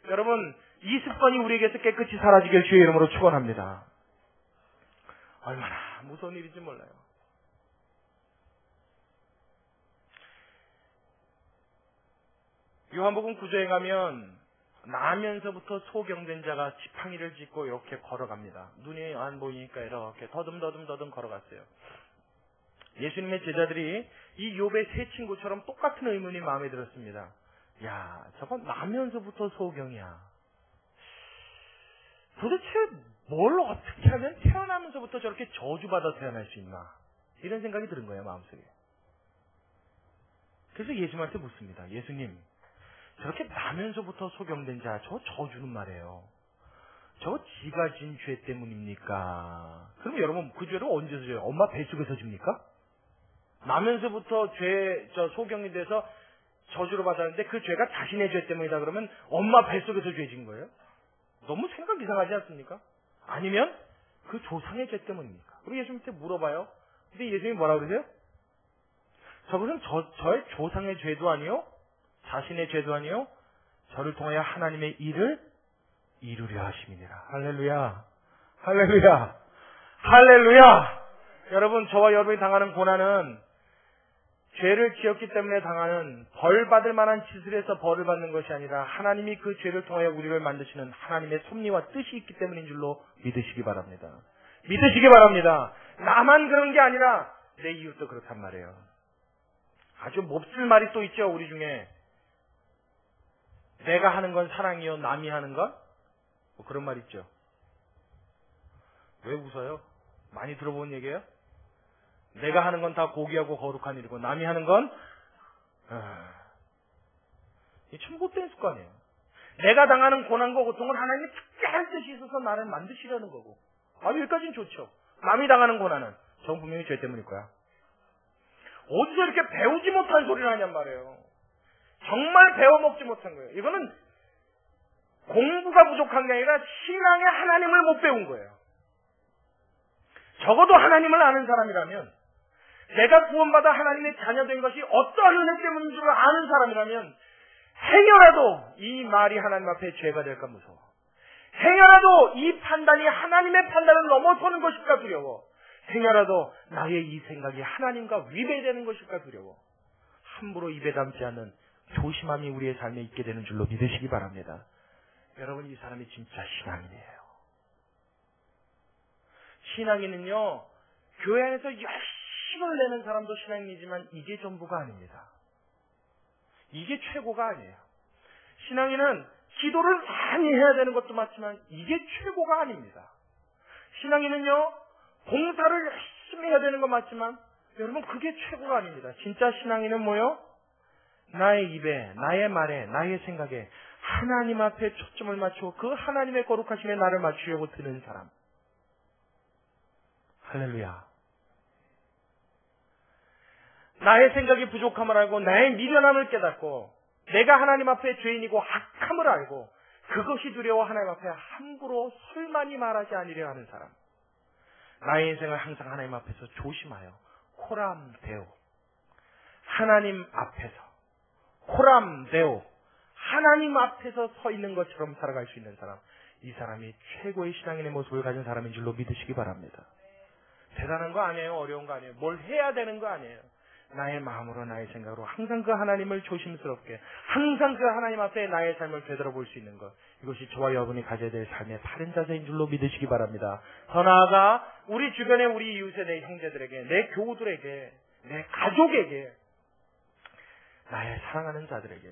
여러분, 이 습관이 우리에게서 깨끗이 사라지길 주의 이름으로 축원합니다. 얼마나 무서운 일인지 몰라요. 요한복음 9장에 가면 나면서부터 소경된 자가 지팡이를 짚고 이렇게 걸어갑니다. 눈이 안 보이니까 이렇게 더듬 걸어갔어요. 예수님의 제자들이 이 욥의 세 친구처럼 똑같은 의문이 마음에 들었습니다. 야, 저건 나면서부터 소경이야. 도대체 뭘 어떻게 하면 태어나면서부터 저렇게 저주받아 태어날 수 있나? 이런 생각이 드는 거예요, 마음속에. 그래서 예수님한테 묻습니다. 예수님, 저렇게 나면서부터 소경된 자, 저 저주는 말이에요. 저거 지가 진 죄 때문입니까? 그럼 여러분, 그 죄를 언제서 져요? 엄마 뱃속에서 집니까? 나면서부터 소경이 돼서 저주를 받았는데 그 죄가 자신의 죄 때문이다 그러면 엄마 뱃속에서 죄 진 거예요? 너무 생각 이상하지 않습니까? 아니면 그 조상의 죄 때문입니까? 그리고 예수님한테 물어봐요. 근데 예수님이 뭐라 그러세요? 저것은 저의 조상의 죄도 아니요, 자신의 죄도 아니요, 저를 통하여 하나님의 일을 이루려 하심이니라. 할렐루야. 할렐루야. 할렐루야. 여러분, 저와 여러분이 당하는 고난은 죄를 지었기 때문에 당하는 벌 받을 만한 짓을 해서 벌을 받는 것이 아니라 하나님이 그 죄를 통하여 우리를 만드시는 하나님의 섭리와 뜻이 있기 때문인 줄로 믿으시기 바랍니다. 믿으시기 바랍니다. 나만 그런 게 아니라 내 이웃도 그렇단 말이에요. 아주 몹쓸 말이 또 있죠, 우리 중에. 내가 하는 건 사랑이요, 남이 하는 건? 뭐 그런 말 있죠. 왜 웃어요? 많이 들어본 얘기예요? 내가 하는 건 다 고귀하고 거룩한 일이고 남이 하는 건 이게 참 못된 습관이에요. 내가 당하는 고난과 고통은 하나님이 특별한 뜻이 있어서 나를 만드시려는 거고, 여기까지는 좋죠. 남이 당하는 고난은 전 분명히 죄 때문일 거야. 어디서 이렇게 배우지 못한 소리를 하냔 말이에요. 정말 배워먹지 못한 거예요. 이거는 공부가 부족한 게 아니라 신앙의 하나님을 못 배운 거예요. 적어도 하나님을 아는 사람이라면, 내가 구원받아 하나님의 자녀된 것이 어떠한 은혜 때문인 줄 아는 사람이라면 행여라도 이 말이 하나님 앞에 죄가 될까 무서워. 행여라도 행여라도 이 판단이 하나님의 판단을 넘어서는 것일까 두려워. 행여라도 나의 이 생각이 하나님과 위배되는 것일까 두려워. 함부로 입에 담지 않는 조심함이 우리의 삶에 있게 되는 줄로 믿으시기 바랍니다. 여러분, 이 사람이 진짜 신앙인이에요. 신앙인은요, 교회 안에서 열심을 내는 사람도 신앙인이지만 이게 전부가 아닙니다. 이게 최고가 아니에요. 신앙인은 기도를 많이 해야 되는 것도 맞지만 이게 최고가 아닙니다. 신앙인은요, 봉사를 열심히 해야 되는 건 맞지만 여러분, 그게 최고가 아닙니다. 진짜 신앙인은 뭐요? 나의 입에, 나의 말에, 나의 생각에 하나님 앞에 초점을 맞추고 그 하나님의 거룩하심에 나를 맞추려고 드는 사람. 할렐루야. 나의 생각이 부족함을 알고 나의 미련함을 깨닫고 내가 하나님 앞에 죄인이고 악함을 알고 그것이 두려워 하나님 앞에 함부로 설만이 말하지 아니려 하는 사람. 나의 인생을 항상 하나님 앞에서 조심하여 코람데오, 하나님 앞에서 코람데오, 하나님 앞에서 서 있는 것처럼 살아갈 수 있는 사람. 이 사람이 최고의 신앙인의 모습을 가진 사람인 줄로 믿으시기 바랍니다. 대단한 거 아니에요. 어려운 거 아니에요. 뭘 해야 되는 거 아니에요. 나의 마음으로, 나의 생각으로 항상 그 하나님을 조심스럽게, 항상 그 하나님 앞에 나의 삶을 되돌아볼 수 있는 것, 이것이 저와 여러분이 가져야 될 삶의 바른 자세인 줄로 믿으시기 바랍니다. 더 나아가 우리 주변의 우리 이웃의 내 형제들에게, 내 교우들에게, 내 가족에게, 나의 사랑하는 자들에게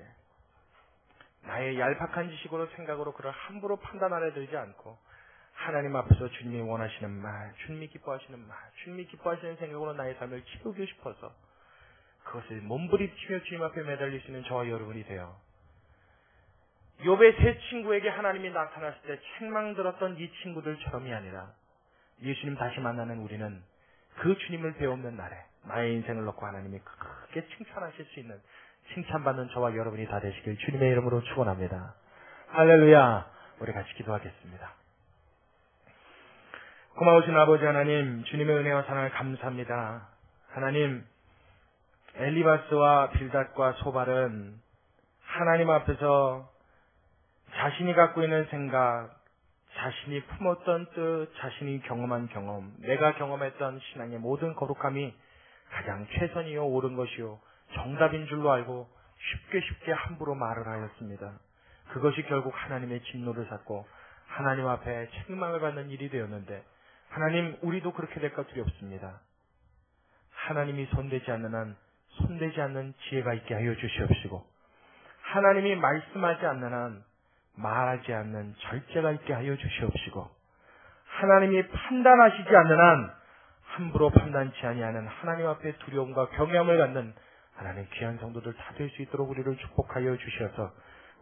나의 얄팍한 지식으로, 생각으로 그를 함부로 판단 아래 들지 않고 하나님 앞에서 주님이 원하시는 말, 주님이 기뻐하시는 말, 주님이 기뻐하시는 생각으로 나의 삶을 채우고 싶어서 그것을 몸부림치며 주님 앞에 매달릴 수 있는 저와 여러분이 되어 욥의 세 친구에게 하나님이 나타났을 때 책망 들었던 이 친구들처럼이 아니라 예수님 다시 만나는 우리는 그 주님을 배우는 날에 나의 인생을 놓고 하나님이 크게 칭찬하실 수 있는, 칭찬받는 저와 여러분이 다 되시길 주님의 이름으로 축원합니다. 할렐루야. 우리 같이 기도하겠습니다. 고마우신 아버지 하나님, 주님의 은혜와 사랑을 감사합니다. 하나님, 엘리바스와 빌닷과 소발은 하나님 앞에서 자신이 갖고 있는 생각, 자신이 품었던 뜻, 자신이 경험한 경험, 내가 경험했던 신앙의 모든 거룩함이 가장 최선이요, 옳은 것이요, 정답인 줄로 알고 쉽게 함부로 말을 하였습니다. 그것이 결국 하나님의 진노를 샀고 하나님 앞에 책망을 받는 일이 되었는데, 하나님, 우리도 그렇게 될까 두렵습니다. 하나님이 손대지 않는 한 손대지 않는 지혜가 있게 하여 주시옵시고, 하나님이 말씀하지 않는 한 말하지 않는 절제가 있게 하여 주시옵시고, 하나님이 판단하시지 않는 한 함부로 판단치 아니하는 하나님 앞에 두려움과 경외함을 갖는 하나님 귀한 성도들 다 될 수 있도록 우리를 축복하여 주셔서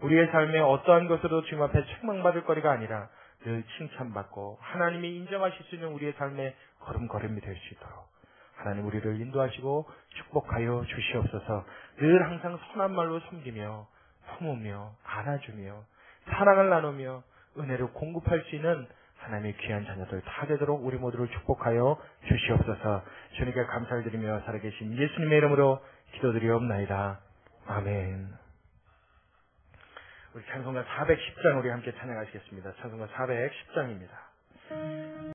우리의 삶에 어떠한 것으로도 주님 앞에 책망받을 거리가 아니라 늘 칭찬받고 하나님이 인정하실 수 있는 우리의 삶의 걸음걸음이 될 수 있도록 하나님 우리를 인도하시고 축복하여 주시옵소서. 늘 항상 선한 말로 섬기며 품으며 안아주며 사랑을 나누며 은혜를 공급할 수 있는 하나님의 귀한 자녀들 다 되도록 우리 모두를 축복하여 주시옵소서. 주님께 감사를 드리며 살아계신 예수님의 이름으로 기도드리옵나이다. 아멘. 우리 찬송가 410장 우리 함께 찬양하시겠습니다. 찬송가 410장입니다.